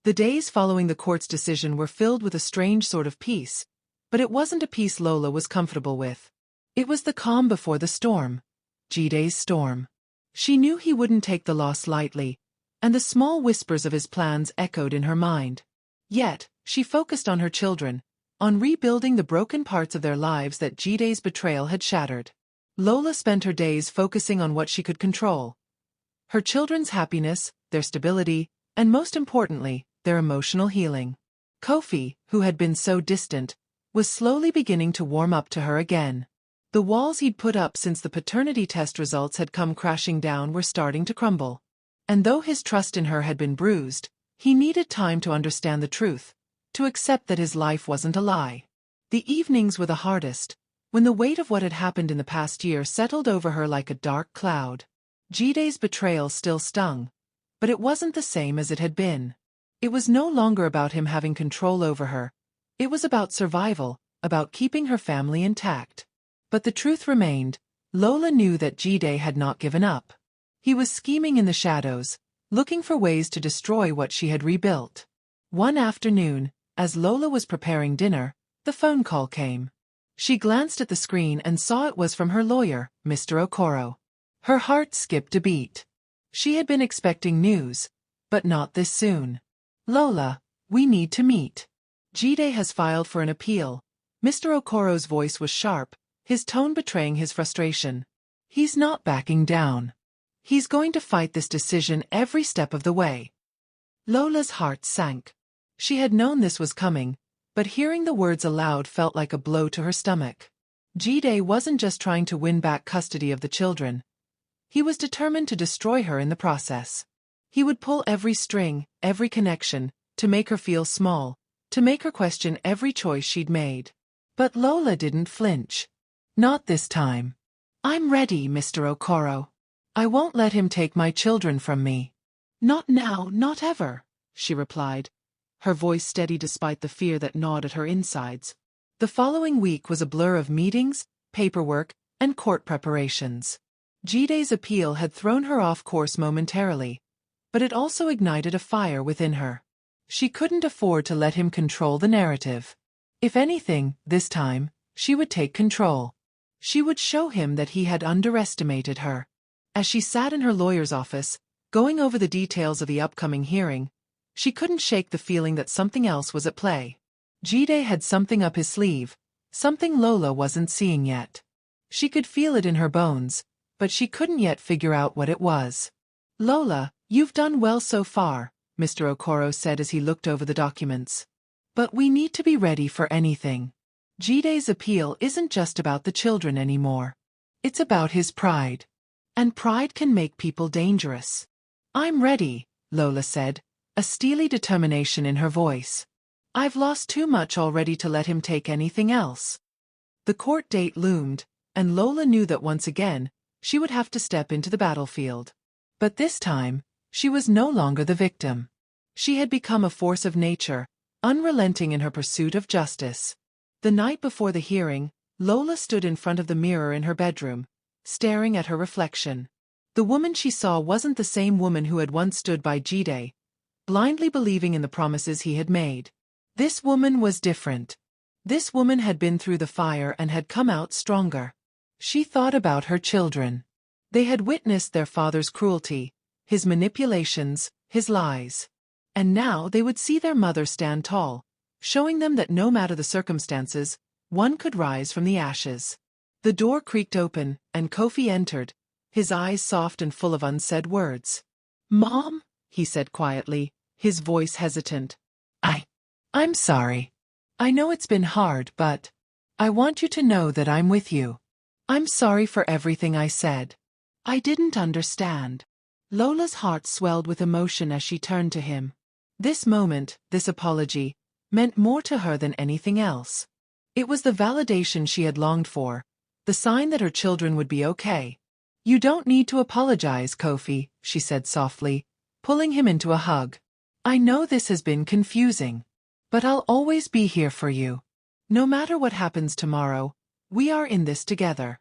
The days following the court's decision were filled with a strange sort of peace, but it wasn't a peace Lola was comfortable with. It was the calm before the storm. Jide's storm. She knew he wouldn't take the loss lightly, and the small whispers of his plans echoed in her mind. Yet, she focused on her children, on rebuilding the broken parts of their lives that Jide's betrayal had shattered. Lola spent her days focusing on what she could control. Her children's happiness, their stability, and most importantly, their emotional healing. Kofi, who had been so distant, was slowly beginning to warm up to her again. The walls he'd put up since the paternity test results had come crashing down were starting to crumble. And though his trust in her had been bruised, he needed time to understand the truth, to accept that his life wasn't a lie. The evenings were the hardest, when the weight of what had happened in the past year settled over her like a dark cloud. Jide's betrayal still stung, but it wasn't the same as it had been. It was no longer about him having control over her. It was about survival, about keeping her family intact. But the truth remained. Lola knew that Jide had not given up. He was scheming in the shadows, looking for ways to destroy what she had rebuilt. One afternoon, as Lola was preparing dinner, the phone call came. She glanced at the screen and saw it was from her lawyer, Mr. Okoro. Her heart skipped a beat. She had been expecting news, but not this soon. Lola, we need to meet. Jide has filed for an appeal. Mr. Okoro's voice was sharp, his tone betraying his frustration. He's not backing down. He's going to fight this decision every step of the way. Lola's heart sank. She had known this was coming, but hearing the words aloud felt like a blow to her stomach. Jide wasn't just trying to win back custody of the children. He was determined to destroy her in the process. He would pull every string, every connection, to make her feel small, to make her question every choice she'd made. But Lola didn't flinch. Not this time. I'm ready, Mr. Okoro. I won't let him take my children from me. Not now, not ever, she replied, her voice steady despite the fear that gnawed at her insides. The following week was a blur of meetings, paperwork, and court preparations. Jide's appeal had thrown her off course momentarily, but it also ignited a fire within her. She couldn't afford to let him control the narrative. If anything, this time, she would take control. She would show him that he had underestimated her. As she sat in her lawyer's office, going over the details of the upcoming hearing, she couldn't shake the feeling that something else was at play. Jide had something up his sleeve, something Lola wasn't seeing yet. She could feel it in her bones, but she couldn't yet figure out what it was. Lola, you've done well so far, Mr. Okoro said as he looked over the documents. But we need to be ready for anything. Jide's appeal isn't just about the children anymore. It's about his pride. And pride can make people dangerous. I'm ready, Lola said, a steely determination in her voice. I've lost too much already to let him take anything else. The court date loomed, and Lola knew that once again, she would have to step into the battlefield. But this time, she was no longer the victim. She had become a force of nature, unrelenting in her pursuit of justice. The night before the hearing, Lola stood in front of the mirror in her bedroom, staring at her reflection. The woman she saw wasn't the same woman who had once stood by Jide, blindly believing in the promises he had made. This woman was different. This woman had been through the fire and had come out stronger. She thought about her children. They had witnessed their father's cruelty, his manipulations, his lies. And now they would see their mother stand tall, showing them that no matter the circumstances, one could rise from the ashes. The door creaked open, and Kofi entered, his eyes soft and full of unsaid words. "Mom," he said quietly, his voice hesitant. I'm sorry. I know it's been hard, but I want you to know that I'm with you. I'm sorry for everything I said. I didn't understand. Lola's heart swelled with emotion as she turned to him. This moment, this apology, meant more to her than anything else. It was the validation she had longed for, the sign that her children would be okay. You don't need to apologize, Kofi, she said softly, pulling him into a hug. I know this has been confusing, but I'll always be here for you. No matter what happens tomorrow, we are in this together.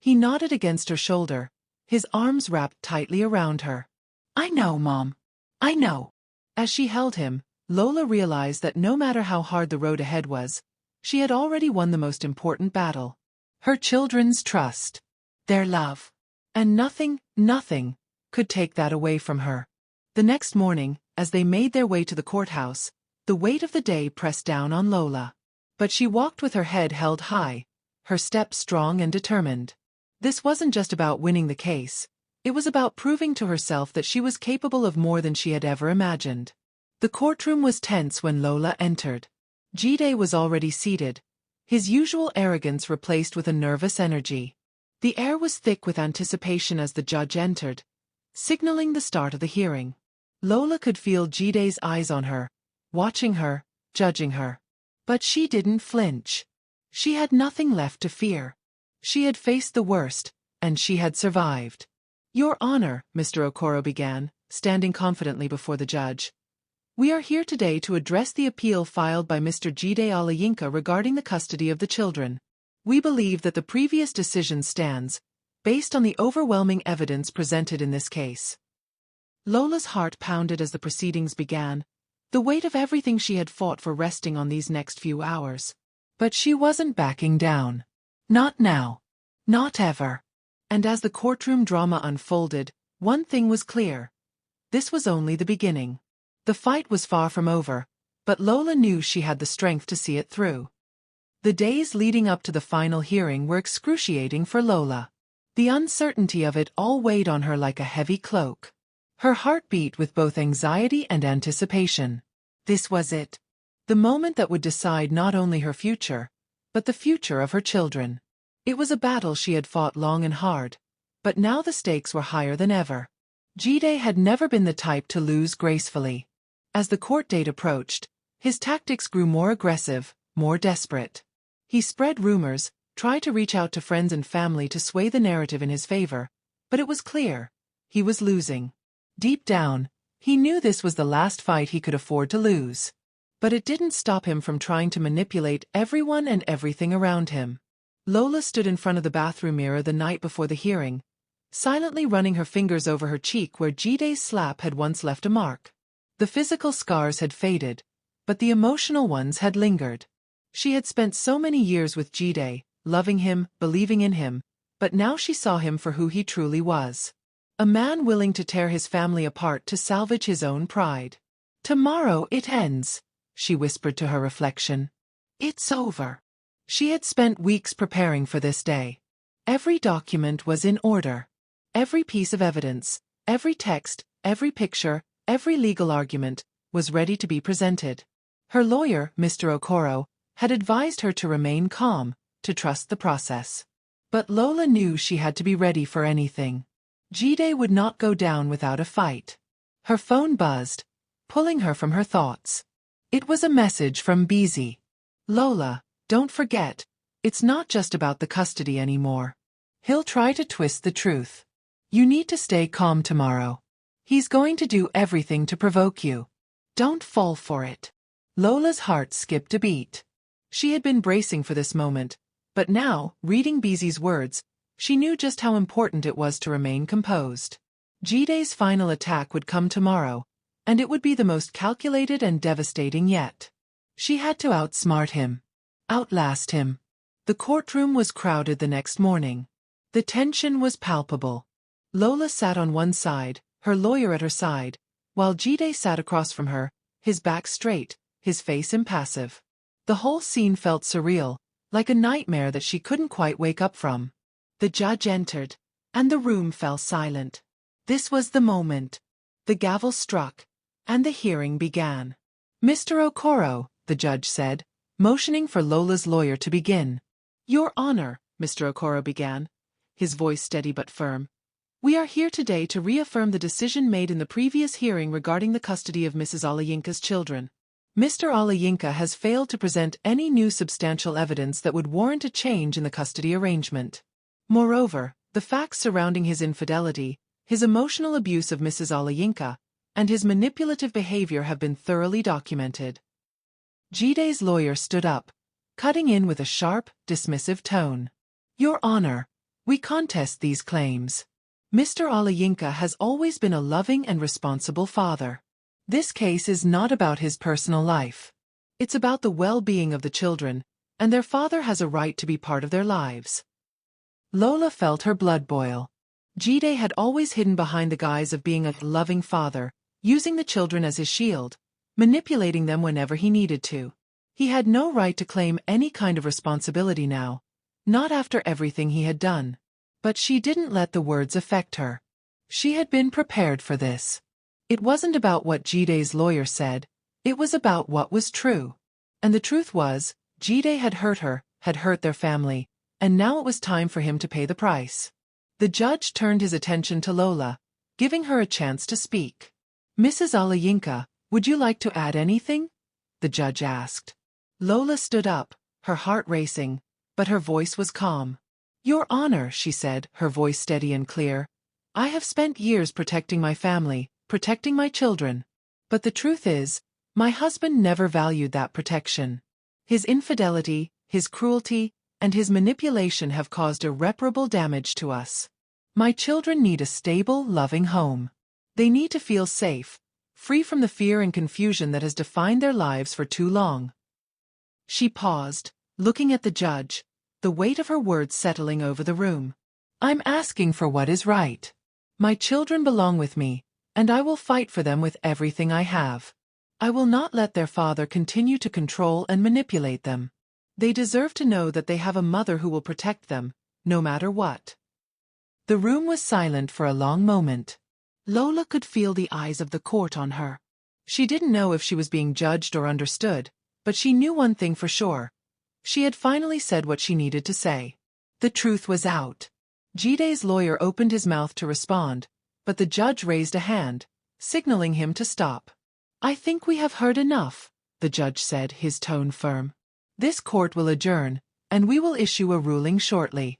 He nodded against her shoulder, his arms wrapped tightly around her. I know, Mom. I know. As she held him, Lola realized that no matter how hard the road ahead was, she had already won the most important battle. Her children's trust. Their love. And nothing, could take that away from her. The next morning, as they made their way to the courthouse, the weight of the day pressed down on Lola. But she walked with her head held high, her step strong and determined. This wasn't just about winning the case. It was about proving to herself that she was capable of more than she had ever imagined. The courtroom was tense when Lola entered. Jide was already seated, his usual arrogance replaced with a nervous energy. The air was thick with anticipation as the judge entered, signaling the start of the hearing. Lola could feel Jide's eyes on her, watching her, judging her. But she didn't flinch. She had nothing left to fear. She had faced the worst, and she had survived. Your Honor, Mr. Okoro began, standing confidently before the judge. We are here today to address the appeal filed by Mr. Jide Alayinka regarding the custody of the children. We believe that the previous decision stands, based on the overwhelming evidence presented in this case. Lola's heart pounded as the proceedings began, the weight of everything she had fought for resting on these next few hours. But she wasn't backing down. Not now. Not ever. And as the courtroom drama unfolded, one thing was clear. This was only the beginning. The fight was far from over, but Lola knew she had the strength to see it through. The days leading up to the final hearing were excruciating for Lola. The uncertainty of it all weighed on her like a heavy cloak. Her heart beat with both anxiety and anticipation. This was it. The moment that would decide not only her future, but the future of her children. It was a battle she had fought long and hard, but now the stakes were higher than ever. Jide had never been the type to lose gracefully. As the court date approached, his tactics grew more aggressive, more desperate. He spread rumors, tried to reach out to friends and family to sway the narrative in his favor, but it was clear. He was losing. Deep down, he knew this was the last fight he could afford to lose. But it didn't stop him from trying to manipulate everyone and everything around him. Lola stood in front of the bathroom mirror the night before the hearing, silently running her fingers over her cheek where Jide's slap had once left a mark. The physical scars had faded, but the emotional ones had lingered. She had spent so many years with Jide, loving him, believing in him, but now she saw him for who he truly was. A man willing to tear his family apart to salvage his own pride. Tomorrow it ends, she whispered to her reflection. It's over. She had spent weeks preparing for this day. Every document was in order. Every piece of evidence, every text, every picture, every legal argument, was ready to be presented. Her lawyer, Mr. Okoro, had advised her to remain calm, to trust the process. But Lola knew she had to be ready for anything. Jide would not go down without a fight. Her phone buzzed, pulling her from her thoughts. It was a message from Busy. Lola, don't forget, it's not just about the custody anymore. He'll try to twist the truth. You need to stay calm tomorrow. He's going to do everything to provoke you. Don't fall for it. Lola's heart skipped a beat. She had been bracing for this moment, but now, reading Busy's words, she knew just how important it was to remain composed. Jide's final attack would come tomorrow, and it would be the most calculated and devastating yet. She had to outsmart him. Outlast him. The courtroom was crowded the next morning. The tension was palpable. Lola sat on one side, her lawyer at her side, while Jide sat across from her, his back straight, his face impassive. The whole scene felt surreal, like a nightmare that she couldn't quite wake up from. The judge entered, and the room fell silent. This was the moment. The gavel struck, and the hearing began. Mr. Okoro, the judge said, motioning for Lola's lawyer to begin. Your Honor, Mr. Okoro began, his voice steady but firm. We are here today to reaffirm the decision made in the previous hearing regarding the custody of Mrs. Olayinka's children. Mr. Olayinka has failed to present any new substantial evidence that would warrant a change in the custody arrangement. Moreover, the facts surrounding his infidelity, his emotional abuse of Mrs. Olayinka, and his manipulative behavior have been thoroughly documented. Jide's lawyer stood up, cutting in with a sharp, dismissive tone. Your Honor, we contest these claims. Mr. Olayinka has always been a loving and responsible father. This case is not about his personal life. It's about the well-being of the children, and their father has a right to be part of their lives. Lola felt her blood boil. Jide had always hidden behind the guise of being a loving father, using the children as his shield, manipulating them whenever he needed to. He had no right to claim any kind of responsibility now, not after everything he had done. But she didn't let the words affect her. She had been prepared for this. It wasn't about what Jide's lawyer said, it was about what was true. And the truth was, Jide had hurt her, had hurt their family, and now it was time for him to pay the price. The judge turned his attention to Lola, giving her a chance to speak. Mrs. Olayinka, would you like to add anything? The judge asked. Lola stood up, her heart racing, but her voice was calm. Your Honor, she said, her voice steady and clear, I have spent years protecting my family, protecting my children. But the truth is, my husband never valued that protection. His infidelity, his cruelty, and his manipulation have caused irreparable damage to us. My children need a stable, loving home. They need to feel safe, free from the fear and confusion that has defined their lives for too long. She paused, looking at the judge, the weight of her words settling over the room. I'm asking for what is right. My children belong with me, and I will fight for them with everything I have. I will not let their father continue to control and manipulate them. They deserve to know that they have a mother who will protect them, no matter what. The room was silent for a long moment. Lola could feel the eyes of the court on her. She didn't know if she was being judged or understood, but she knew one thing for sure. She had finally said what she needed to say. The truth was out. Jide's lawyer opened his mouth to respond, but the judge raised a hand, signaling him to stop. I think we have heard enough, the judge said, his tone firm. This court will adjourn, and we will issue a ruling shortly.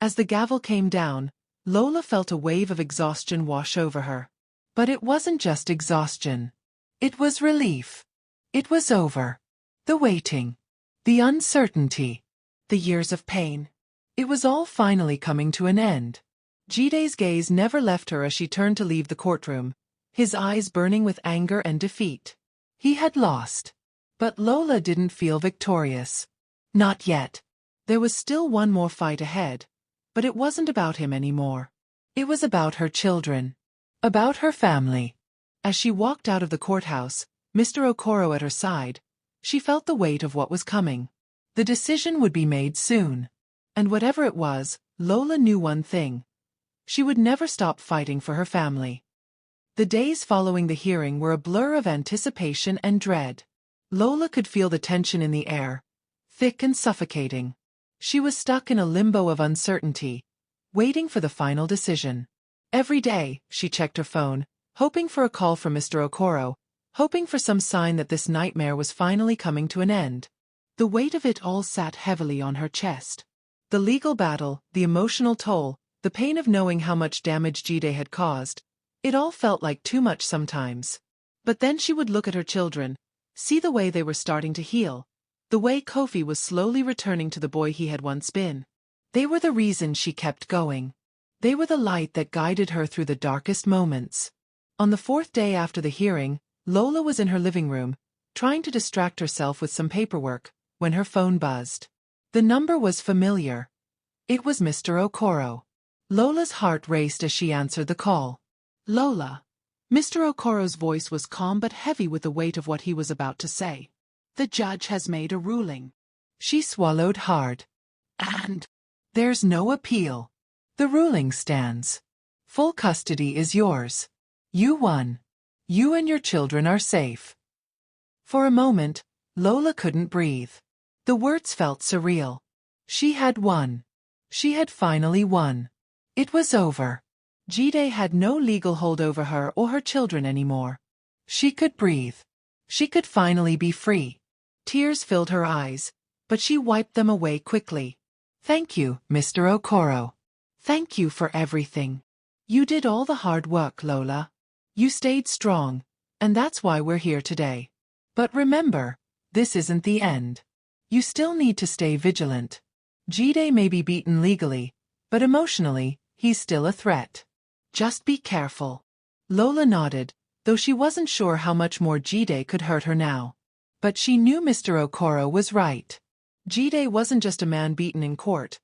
As the gavel came down, Lola felt a wave of exhaustion wash over her. But it wasn't just exhaustion. It was relief. It was over. The waiting. The uncertainty. The years of pain. It was all finally coming to an end. Jide's gaze never left her as she turned to leave the courtroom, his eyes burning with anger and defeat. He had lost. But Lola didn't feel victorious. Not yet. There was still one more fight ahead, but it wasn't about him anymore. It was about her children. About her family. As she walked out of the courthouse, Mr. Okoro at her side, she felt the weight of what was coming. The decision would be made soon. And whatever it was, Lola knew one thing. She would never stop fighting for her family. The days following the hearing were a blur of anticipation and dread. Lola could feel the tension in the air, thick and suffocating. She was stuck in a limbo of uncertainty, waiting for the final decision. Every day, she checked her phone, hoping for a call from Mr. Okoro, hoping for some sign that this nightmare was finally coming to an end. The weight of it all sat heavily on her chest. The legal battle, the emotional toll, the pain of knowing how much damage Jide had caused, it all felt like too much sometimes. But then she would look at her children, see the way they were starting to heal, the way Kofi was slowly returning to the boy he had once been. They were the reason she kept going. They were the light that guided her through the darkest moments. On the fourth day after the hearing, Lola was in her living room, trying to distract herself with some paperwork, when her phone buzzed. The number was familiar. It was Mr. Okoro. Lola's heart raced as she answered the call. Lola. Mr. Okoro's voice was calm but heavy with the weight of what he was about to say. The judge has made a ruling. She swallowed hard. And there's no appeal. The ruling stands. Full custody is yours. You won. You and your children are safe. For a moment, Lola couldn't breathe. The words felt surreal. She had won. She had finally won. It was over. Jide had no legal hold over her or her children anymore. She could breathe. She could finally be free. Tears filled her eyes, but she wiped them away quickly. Thank you, Mr. Okoro. Thank you for everything. You did all the hard work, Lola. You stayed strong, and that's why we're here today. But remember, this isn't the end. You still need to stay vigilant. Jide may be beaten legally, but emotionally, he's still a threat. Just be careful. Lola nodded, though she wasn't sure how much more Jide could hurt her now. But she knew Mr. Okoro was right. Jide wasn't just a man beaten in court.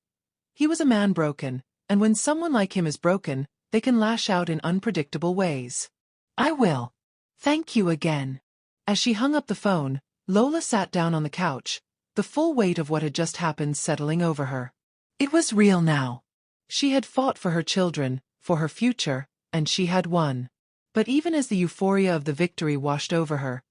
He was a man broken, and when someone like him is broken, they can lash out in unpredictable ways. I will. Thank you again. As she hung up the phone, Lola sat down on the couch, the full weight of what had just happened settling over her. It was real now. She had fought for her children, for her future, and she had won. But even as the euphoria of the victory washed over her,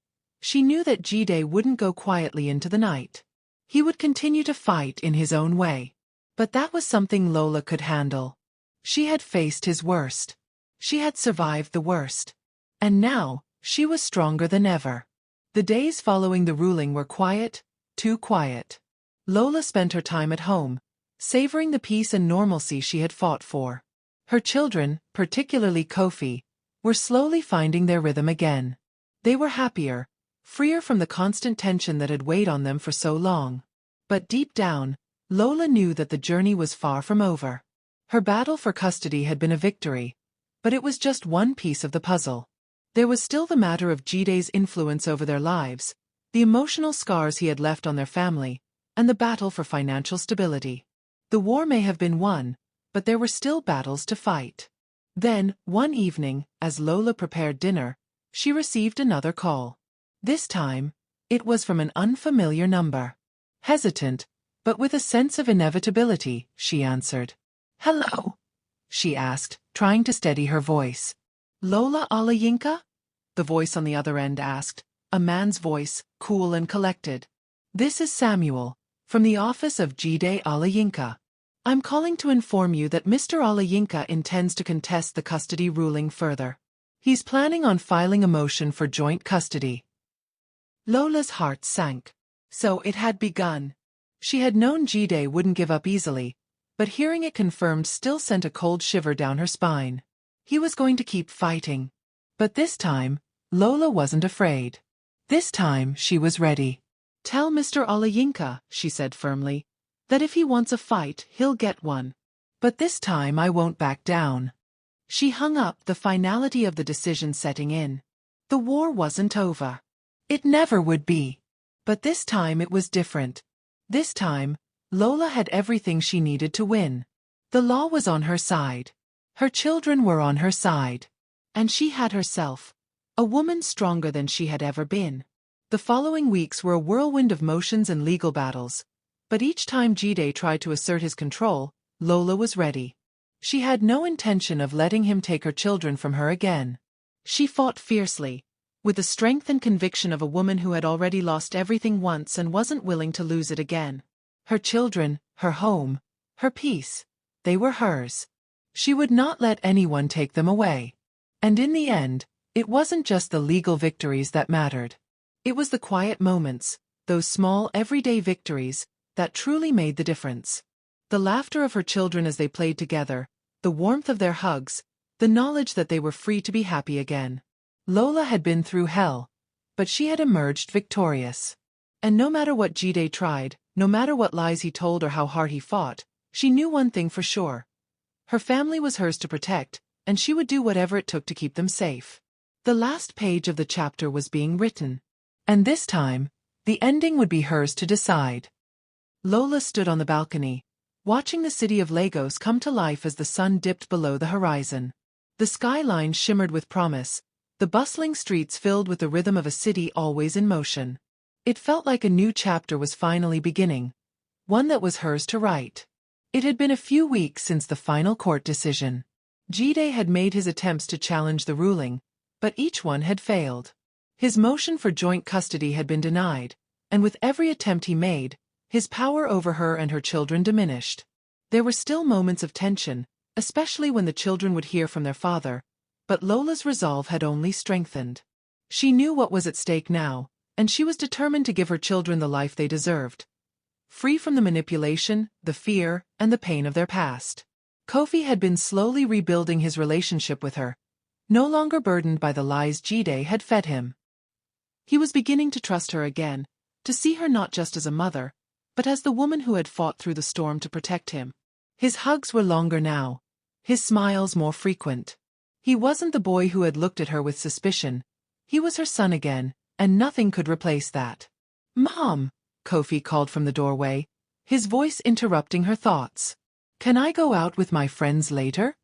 she knew that Jide wouldn't go quietly into the night. He would continue to fight in his own way. But that was something Lola could handle. She had faced his worst. She had survived the worst. And now, she was stronger than ever. The days following the ruling were quiet, too quiet. Lola spent her time at home, savoring the peace and normalcy she had fought for. Her children, particularly Kofi, were slowly finding their rhythm again. They were happier, freer from the constant tension that had weighed on them for so long. But deep down, Lola knew that the journey was far from over. Her battle for custody had been a victory, but it was just one piece of the puzzle. There was still the matter of Jide's influence over their lives, the emotional scars he had left on their family, and the battle for financial stability. The war may have been won, but there were still battles to fight. Then, one evening, as Lola prepared dinner, she received another call. This time, it was from an unfamiliar number. Hesitant, but with a sense of inevitability, she answered. Hello? She asked, trying to steady her voice. Lola Alayinka? The voice on the other end asked, a man's voice, cool and collected. This is Samuel, from the office of Jide Alayinka. I'm calling to inform you that Mr. Alayinka intends to contest the custody ruling further. He's planning on filing a motion for joint custody. Lola's heart sank. So it had begun. She had known Jide wouldn't give up easily, but hearing it confirmed still sent a cold shiver down her spine. He was going to keep fighting. But this time, Lola wasn't afraid. This time she was ready. Tell Mr. Alayinka, she said firmly, that if he wants a fight, he'll get one. But this time I won't back down. She hung up, the finality of the decision setting in. The war wasn't over. It never would be. But this time it was different. This time, Lola had everything she needed to win. The law was on her side. Her children were on her side. And she had herself, a woman stronger than she had ever been. The following weeks were a whirlwind of motions and legal battles. But each time Jide tried to assert his control, Lola was ready. She had no intention of letting him take her children from her again. She fought fiercely, with the strength and conviction of a woman who had already lost everything once and wasn't willing to lose it again. Her children, her home, her peace, they were hers. She would not let anyone take them away. And in the end, it wasn't just the legal victories that mattered. It was the quiet moments, those small everyday victories, that truly made the difference. The laughter of her children as they played together, the warmth of their hugs, the knowledge that they were free to be happy again. Lola had been through hell, but she had emerged victorious. And no matter what Jide tried, no matter what lies he told or how hard he fought, she knew one thing for sure. Her family was hers to protect, and she would do whatever it took to keep them safe. The last page of the chapter was being written. And this time, the ending would be hers to decide. Lola stood on the balcony, watching the city of Lagos come to life as the sun dipped below the horizon. The skyline shimmered with promise, the bustling streets filled with the rhythm of a city always in motion. It felt like a new chapter was finally beginning, one that was hers to write. It had been a few weeks since the final court decision. Jide had made his attempts to challenge the ruling, but each one had failed. His motion for joint custody had been denied, and with every attempt he made, his power over her and her children diminished. There were still moments of tension, especially when the children would hear from their father, but Lola's resolve had only strengthened. She knew what was at stake now, and she was determined to give her children the life they deserved, free from the manipulation, the fear, and the pain of their past. Kofi had been slowly rebuilding his relationship with her, no longer burdened by the lies Jide had fed him. He was beginning to trust her again, to see her not just as a mother, but as the woman who had fought through the storm to protect him. His hugs were longer now, his smiles more frequent. He wasn't the boy who had looked at her with suspicion. He was her son again, and nothing could replace that. "Mom," Kofi called from the doorway, his voice interrupting her thoughts. "Can I go out with my friends later?"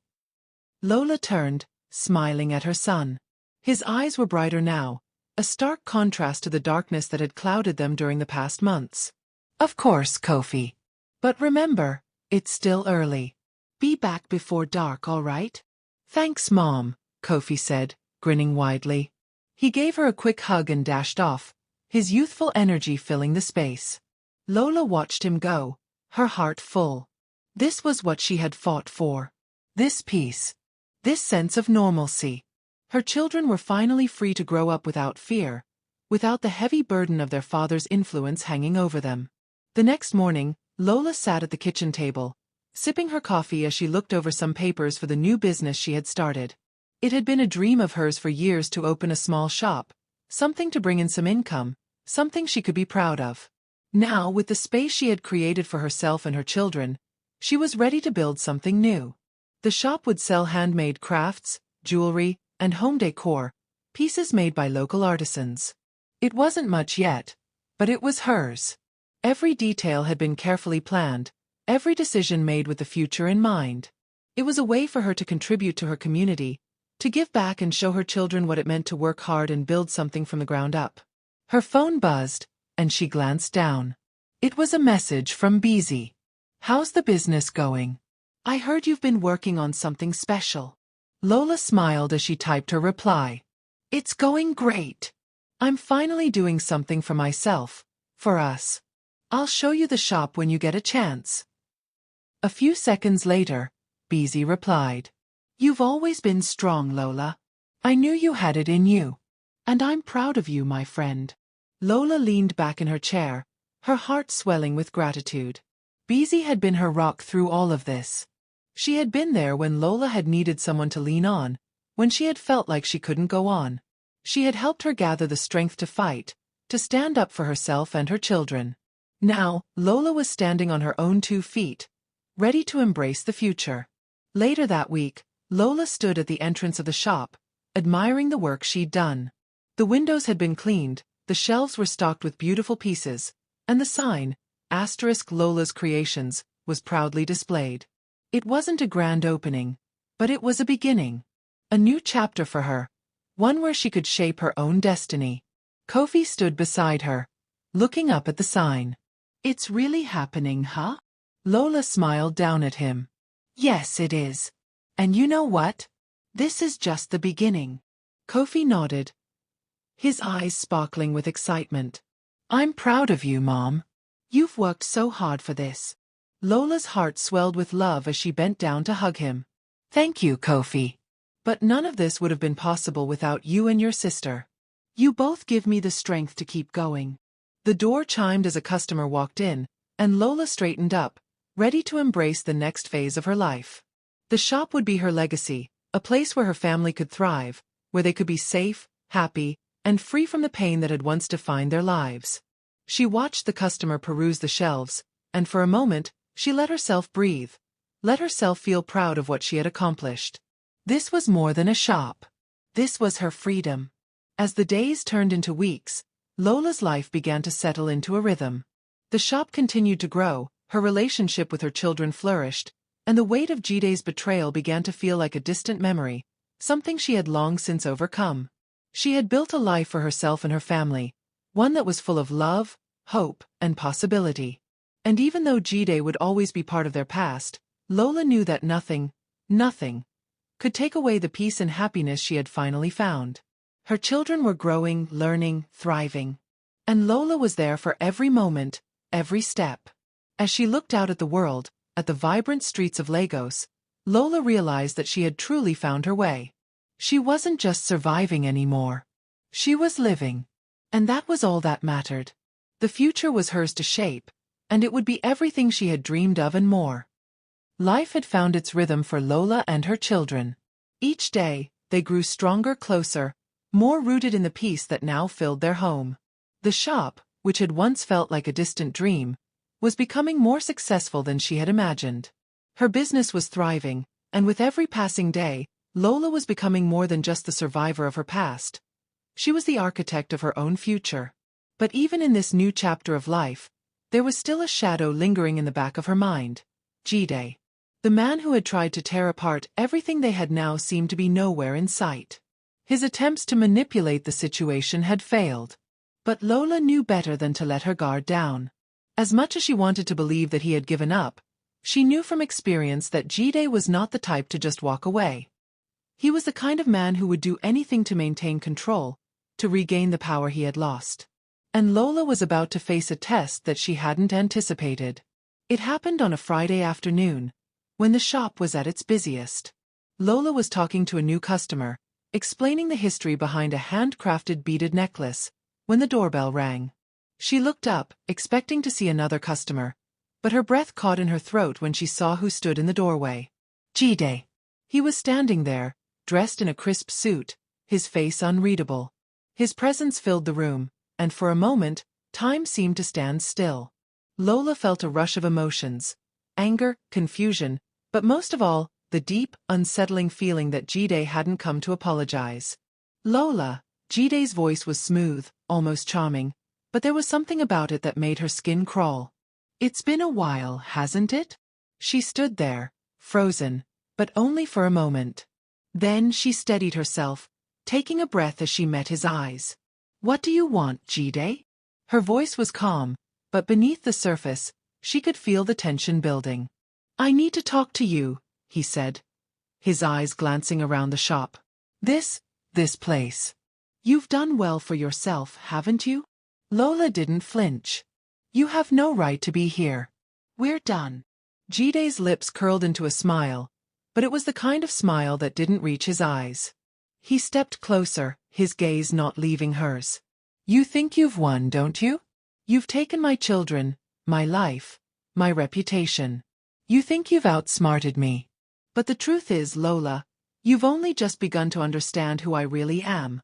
Lola turned, smiling at her son. His eyes were brighter now, a stark contrast to the darkness that had clouded them during the past months. "Of course, Kofi. But remember, it's still early. Be back before dark, all right?" "Thanks, Mom," Kofi said, grinning widely. He gave her a quick hug and dashed off, his youthful energy filling the space. Lola watched him go, her heart full. This was what she had fought for. This peace. This sense of normalcy. Her children were finally free to grow up without fear, without the heavy burden of their father's influence hanging over them. The next morning, Lola sat at the kitchen table, sipping her coffee as she looked over some papers for the new business she had started. It had been a dream of hers for years to open a small shop, something to bring in some income, something she could be proud of. Now, with the space she had created for herself and her children, she was ready to build something new. The shop would sell handmade crafts, jewelry, and home decor, pieces made by local artisans. It wasn't much yet, but it was hers. Every detail had been carefully planned, every decision made with the future in mind. It was a way for her to contribute to her community, to give back and show her children what it meant to work hard and build something from the ground up. Her phone buzzed, and she glanced down. It was a message from Beezy. "How's the business going? I heard you've been working on something special." Lola smiled as she typed her reply. "It's going great. I'm finally doing something for myself, for us. I'll show you the shop when you get a chance." A few seconds later, Beezy replied. "You've always been strong, Lola. I knew you had it in you. And I'm proud of you, my friend." Lola leaned back in her chair, her heart swelling with gratitude. Beezy had been her rock through all of this. She had been there when Lola had needed someone to lean on, when she had felt like she couldn't go on. She had helped her gather the strength to fight, to stand up for herself and her children. Now, Lola was standing on her own 2 feet, ready to embrace the future. Later that week, Lola stood at the entrance of the shop, admiring the work she'd done. The windows had been cleaned, the shelves were stocked with beautiful pieces, and the sign, *Lola's Creations, was proudly displayed. It wasn't a grand opening, but it was a beginning. A new chapter for her, one where she could shape her own destiny. Kofi stood beside her, looking up at the sign. "It's really happening, huh?" Lola smiled down at him. "Yes, it is. And you know what? This is just the beginning." Kofi nodded, his eyes sparkling with excitement. "I'm proud of you, Mom. You've worked so hard for this." Lola's heart swelled with love as she bent down to hug him. "Thank you, Kofi. But none of this would have been possible without you and your sister. You both give me the strength to keep going." The door chimed as a customer walked in, and Lola straightened up, ready to embrace the next phase of her life. The shop would be her legacy, a place where her family could thrive, where they could be safe, happy, and free from the pain that had once defined their lives. She watched the customer peruse the shelves, and for a moment, she let herself breathe, let herself feel proud of what she had accomplished. This was more than a shop. This was her freedom. As the days turned into weeks, Lola's life began to settle into a rhythm. The shop continued to grow, her relationship with her children flourished, and the weight of Jide's betrayal began to feel like a distant memory, something she had long since overcome. She had built a life for herself and her family, one that was full of love, hope, and possibility. And even though Jide would always be part of their past, Lola knew that nothing could take away the peace and happiness she had finally found. Her children were growing, learning, thriving. And Lola was there for every moment, every step. As she looked out at the world, at the vibrant streets of Lagos, Lola realized that she had truly found her way. She wasn't just surviving anymore. She was living. And that was all that mattered. The future was hers to shape, and it would be everything she had dreamed of and more. Life had found its rhythm for Lola and her children. Each day, they grew stronger, closer, more rooted in the peace that now filled their home. The shop, which had once felt like a distant dream, was becoming more successful than she had imagined. Her business was thriving, and with every passing day, Lola was becoming more than just the survivor of her past. She was the architect of her own future. But even in this new chapter of life, there was still a shadow lingering in the back of her mind. Jide. The man who had tried to tear apart everything they had now seemed to be nowhere in sight. His attempts to manipulate the situation had failed. But Lola knew better than to let her guard down. As much as she wanted to believe that he had given up, she knew from experience that Jide was not the type to just walk away. He was the kind of man who would do anything to maintain control, to regain the power he had lost. And Lola was about to face a test that she hadn't anticipated. It happened on a Friday afternoon, when the shop was at its busiest. Lola was talking to a new customer, explaining the history behind a handcrafted beaded necklace, when the doorbell rang. She looked up, expecting to see another customer, but her breath caught in her throat when she saw who stood in the doorway. Jide. He was standing there, dressed in a crisp suit, his face unreadable. His presence filled the room, and for a moment, time seemed to stand still. Lola felt a rush of emotions, anger, confusion, but most of all, the deep, unsettling feeling that Jide hadn't come to apologize. Lola. Jide's voice was smooth, almost charming, but there was something about it that made her skin crawl. It's been a while, hasn't it? She stood there, frozen, but only for a moment. Then she steadied herself, taking a breath as she met his eyes. What do you want, Jide? Her voice was calm, but beneath the surface, she could feel the tension building. I need to talk to you, he said, his eyes glancing around the shop. This place. You've done well for yourself, haven't you? Lola didn't flinch. You have no right to be here. We're done. Jide's lips curled into a smile, but it was the kind of smile that didn't reach his eyes. He stepped closer, his gaze not leaving hers. You think you've won, don't you? You've taken my children, my life, my reputation. You think you've outsmarted me. But the truth is, Lola, you've only just begun to understand who I really am.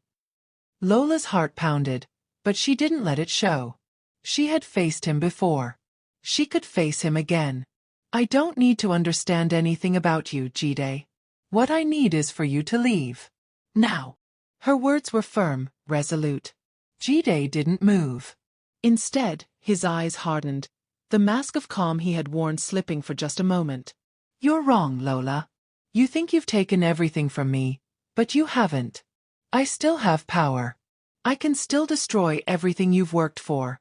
Lola's heart pounded, but she didn't let it show. She had faced him before. She could face him again. I don't need to understand anything about you, Jide. What I need is for you to leave. Now. Her words were firm, resolute. Jide didn't move. Instead, his eyes hardened, the mask of calm he had worn slipping for just a moment. You're wrong, Lola. You think you've taken everything from me, but you haven't. I still have power. I can still destroy everything you've worked for.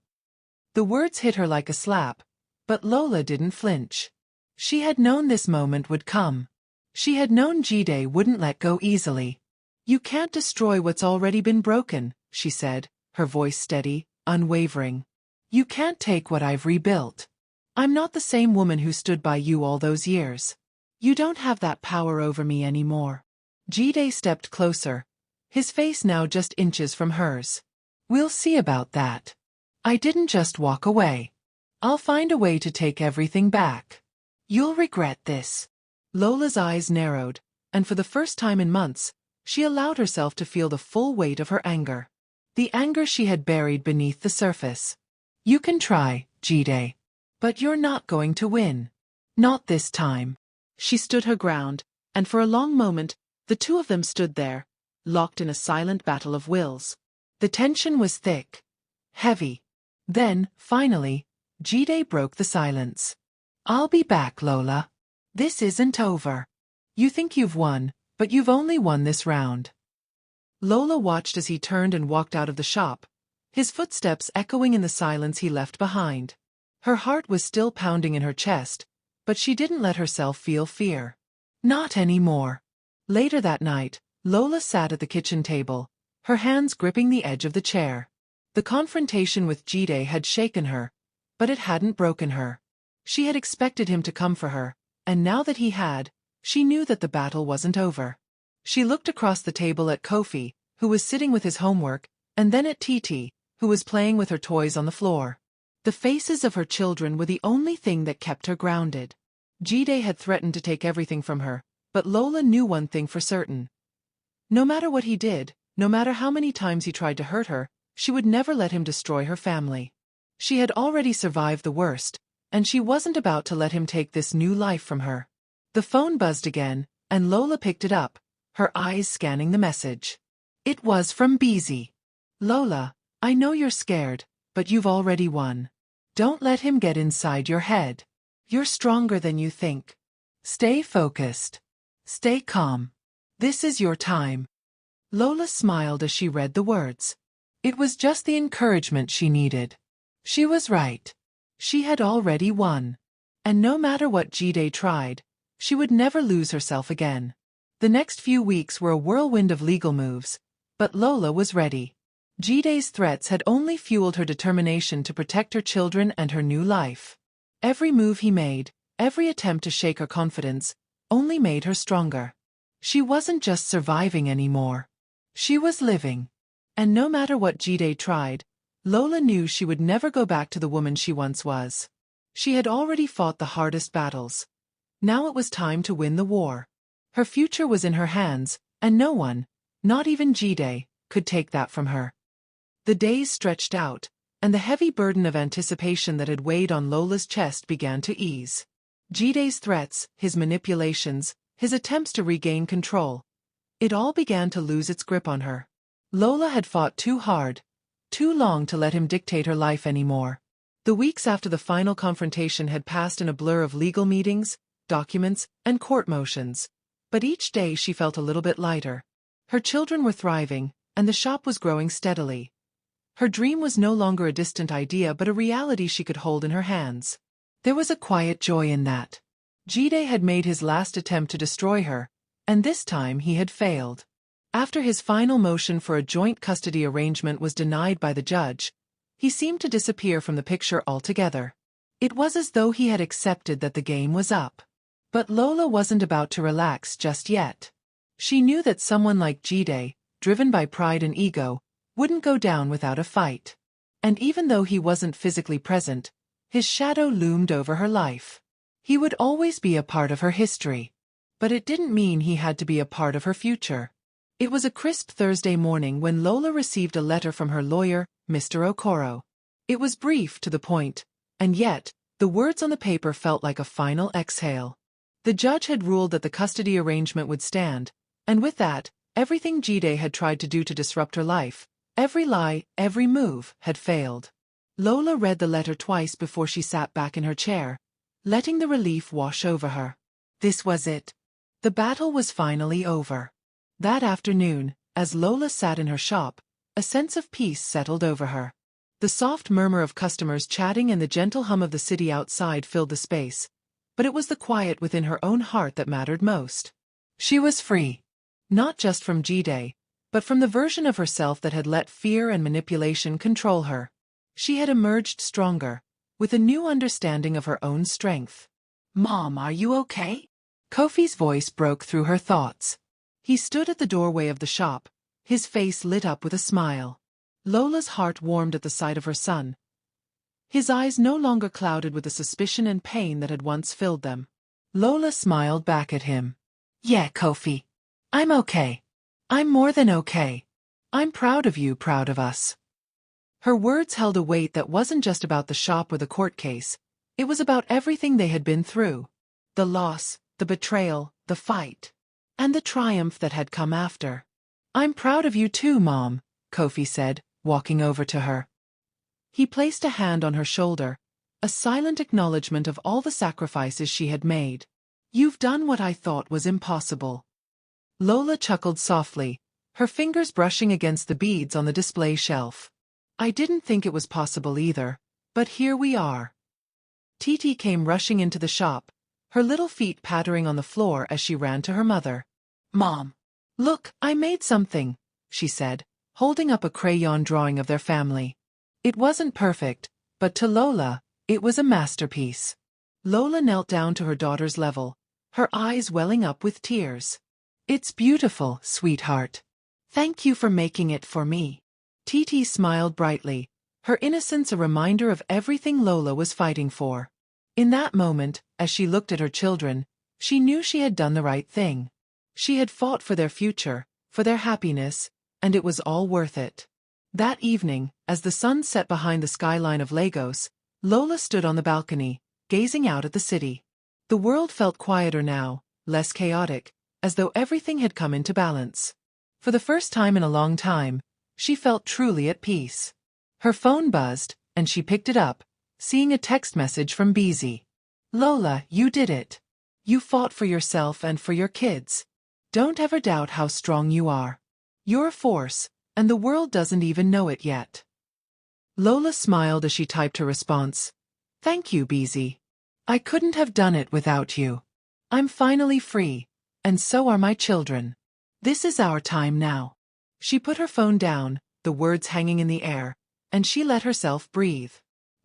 The words hit her like a slap, but Lola didn't flinch. She had known this moment would come. She had known Jide wouldn't let go easily. You can't destroy what's already been broken, she said, her voice steady, unwavering. You can't take what I've rebuilt. I'm not the same woman who stood by you all those years. You don't have that power over me anymore. Jide stepped closer, his face now just inches from hers. We'll see about that. I didn't just walk away. I'll find a way to take everything back. You'll regret this. Lola's eyes narrowed, and for the first time in months, she allowed herself to feel the full weight of her anger. The anger she had buried beneath the surface. You can try, Jide. But you're not going to win. Not this time. She stood her ground, and for a long moment, the two of them stood there, locked in a silent battle of wills. The tension was thick, heavy. Then, finally, Jide broke the silence. I'll be back, Lola. This isn't over. You think you've won, but you've only won this round. Lola watched as he turned and walked out of the shop, his footsteps echoing in the silence he left behind. Her heart was still pounding in her chest, but she didn't let herself feel fear. Not anymore. Later that night, Lola sat at the kitchen table, her hands gripping the edge of the chair. The confrontation with Jide had shaken her, but it hadn't broken her. She had expected him to come for her, and now that he had, She knew that the battle wasn't over. She looked across the table at Kofi, who was sitting with his homework, and then at Titi, who was playing with her toys on the floor. The faces of her children were the only thing that kept her grounded. Jide had threatened to take everything from her, but Lola knew one thing for certain. No matter what he did, no matter how many times he tried to hurt her, she would never let him destroy her family. She had already survived the worst, and she wasn't about to let him take this new life from her. The phone buzzed again, and Lola picked it up, her eyes scanning the message. It was from Beezy. Lola, I know you're scared, but you've already won. Don't let him get inside your head. You're stronger than you think. Stay focused. Stay calm. This is your time. Lola smiled as she read the words. It was just the encouragement she needed. She was right. She had already won. And no matter what Jide tried, she would never lose herself again. The next few weeks were a whirlwind of legal moves, but Lola was ready. Jide's threats had only fueled her determination to protect her children and her new life. Every move he made, every attempt to shake her confidence, only made her stronger. She wasn't just surviving anymore. She was living. And no matter what Jide tried, Lola knew she would never go back to the woman she once was. She had already fought the hardest battles. Now it was time to win the war. Her future was in her hands, and no one, not even Jide, could take that from her. The days stretched out, and the heavy burden of anticipation that had weighed on Lola's chest began to ease. Jide's threats, his manipulations, his attempts to regain control. It all began to lose its grip on her. Lola had fought too hard, too long to let him dictate her life anymore. The weeks after the final confrontation had passed in a blur of legal meetings, documents, and court motions. But each day she felt a little bit lighter. Her children were thriving, and the shop was growing steadily. Her dream was no longer a distant idea but a reality she could hold in her hands. There was a quiet joy in that. Jide had made his last attempt to destroy her, and this time he had failed. After his final motion for a joint custody arrangement was denied by the judge, he seemed to disappear from the picture altogether. It was as though he had accepted that the game was up. But Lola wasn't about to relax just yet. She knew that someone like Jide, driven by pride and ego, wouldn't go down without a fight. And even though he wasn't physically present, his shadow loomed over her life. He would always be a part of her history. But it didn't mean he had to be a part of her future. It was a crisp Thursday morning when Lola received a letter from her lawyer, Mr. Okoro. It was brief, to the point, and yet, the words on the paper felt like a final exhale. The judge had ruled that the custody arrangement would stand, and with that, everything Jide had tried to do to disrupt her life, every lie, every move, had failed. Lola read the letter twice before she sat back in her chair, letting the relief wash over her. This was it. The battle was finally over. That afternoon, as Lola sat in her shop, a sense of peace settled over her. The soft murmur of customers chatting and the gentle hum of the city outside filled the space, but it was the quiet within her own heart that mattered most. She was free. Not just from Jide, but from the version of herself that had let fear and manipulation control her. She had emerged stronger, with a new understanding of her own strength. "Mom, are you okay?" Kofi's voice broke through her thoughts. He stood at the doorway of the shop, his face lit up with a smile. Lola's heart warmed at the sight of her son. His eyes no longer clouded with the suspicion and pain that had once filled them. Lola smiled back at him. "Yeah, Kofi. I'm okay. I'm more than okay. I'm proud of you, proud of us." Her words held a weight that wasn't just about the shop or the court case. It was about everything they had been through. The loss, the betrayal, the fight. And the triumph that had come after. "I'm proud of you too, Mom," Kofi said, walking over to her. He placed a hand on her shoulder, a silent acknowledgement of all the sacrifices she had made. "You've done what I thought was impossible." Lola chuckled softly, her fingers brushing against the beads on the display shelf. "I didn't think it was possible either, but here we are." Titi came rushing into the shop, her little feet pattering on the floor as she ran to her mother. "Mom, look, I made something," she said, holding up a crayon drawing of their family. It wasn't perfect, but to Lola, it was a masterpiece. Lola knelt down to her daughter's level, her eyes welling up with tears. "It's beautiful, sweetheart. Thank you for making it for me." Titi smiled brightly, her innocence a reminder of everything Lola was fighting for. In that moment, as she looked at her children, she knew she had done the right thing. She had fought for their future, for their happiness, and it was all worth it. That evening, as the sun set behind the skyline of Lagos, Lola stood on the balcony, gazing out at the city. The world felt quieter now, less chaotic, as though everything had come into balance. For the first time in a long time, she felt truly at peace. Her phone buzzed, and she picked it up, seeing a text message from Beezy. "Lola, you did it. You fought for yourself and for your kids. Don't ever doubt how strong you are. You're a force, and the world doesn't even know it yet." Lola smiled as she typed her response. "Thank you, Beezy. I couldn't have done it without you. I'm finally free, and so are my children. This is our time now." She put her phone down, the words hanging in the air, and she let herself breathe.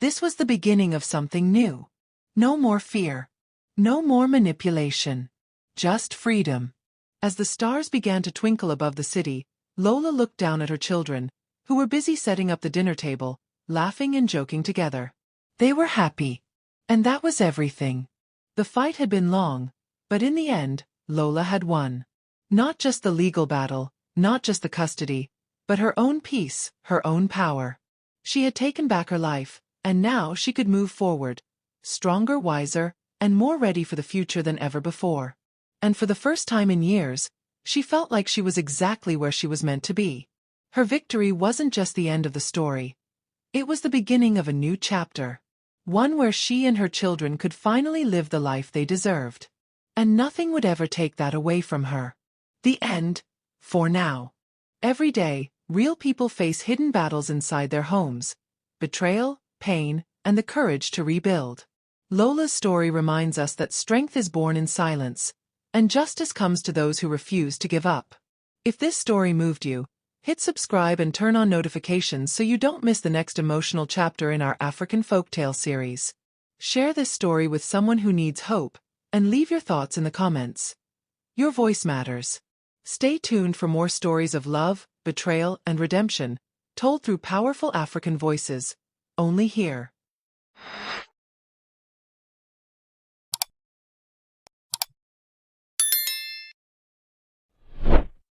This was the beginning of something new. No more fear. No more manipulation. Just freedom. As the stars began to twinkle above the city, Lola looked down at her children, who were busy setting up the dinner table, laughing and joking together. They were happy. And that was everything. The fight had been long, but in the end, Lola had won. Not just the legal battle, not just the custody, but her own peace, her own power. She had taken back her life, and now she could move forward, stronger, wiser, and more ready for the future than ever before. And for the first time in years, she felt like she was exactly where she was meant to be. Her victory wasn't just the end of the story. It was the beginning of a new chapter. One where she and her children could finally live the life they deserved. And nothing would ever take that away from her. The end, for now. Every day, real people face hidden battles inside their homes. Betrayal, pain, and the courage to rebuild. Lola's story reminds us that strength is born in silence, and justice comes to those who refuse to give up. If this story moved you, hit subscribe and turn on notifications so you don't miss the next emotional chapter in our African folktale series. Share this story with someone who needs hope, and leave your thoughts in the comments. Your voice matters. Stay tuned for more stories of love, betrayal, and redemption, told through powerful African voices, only here.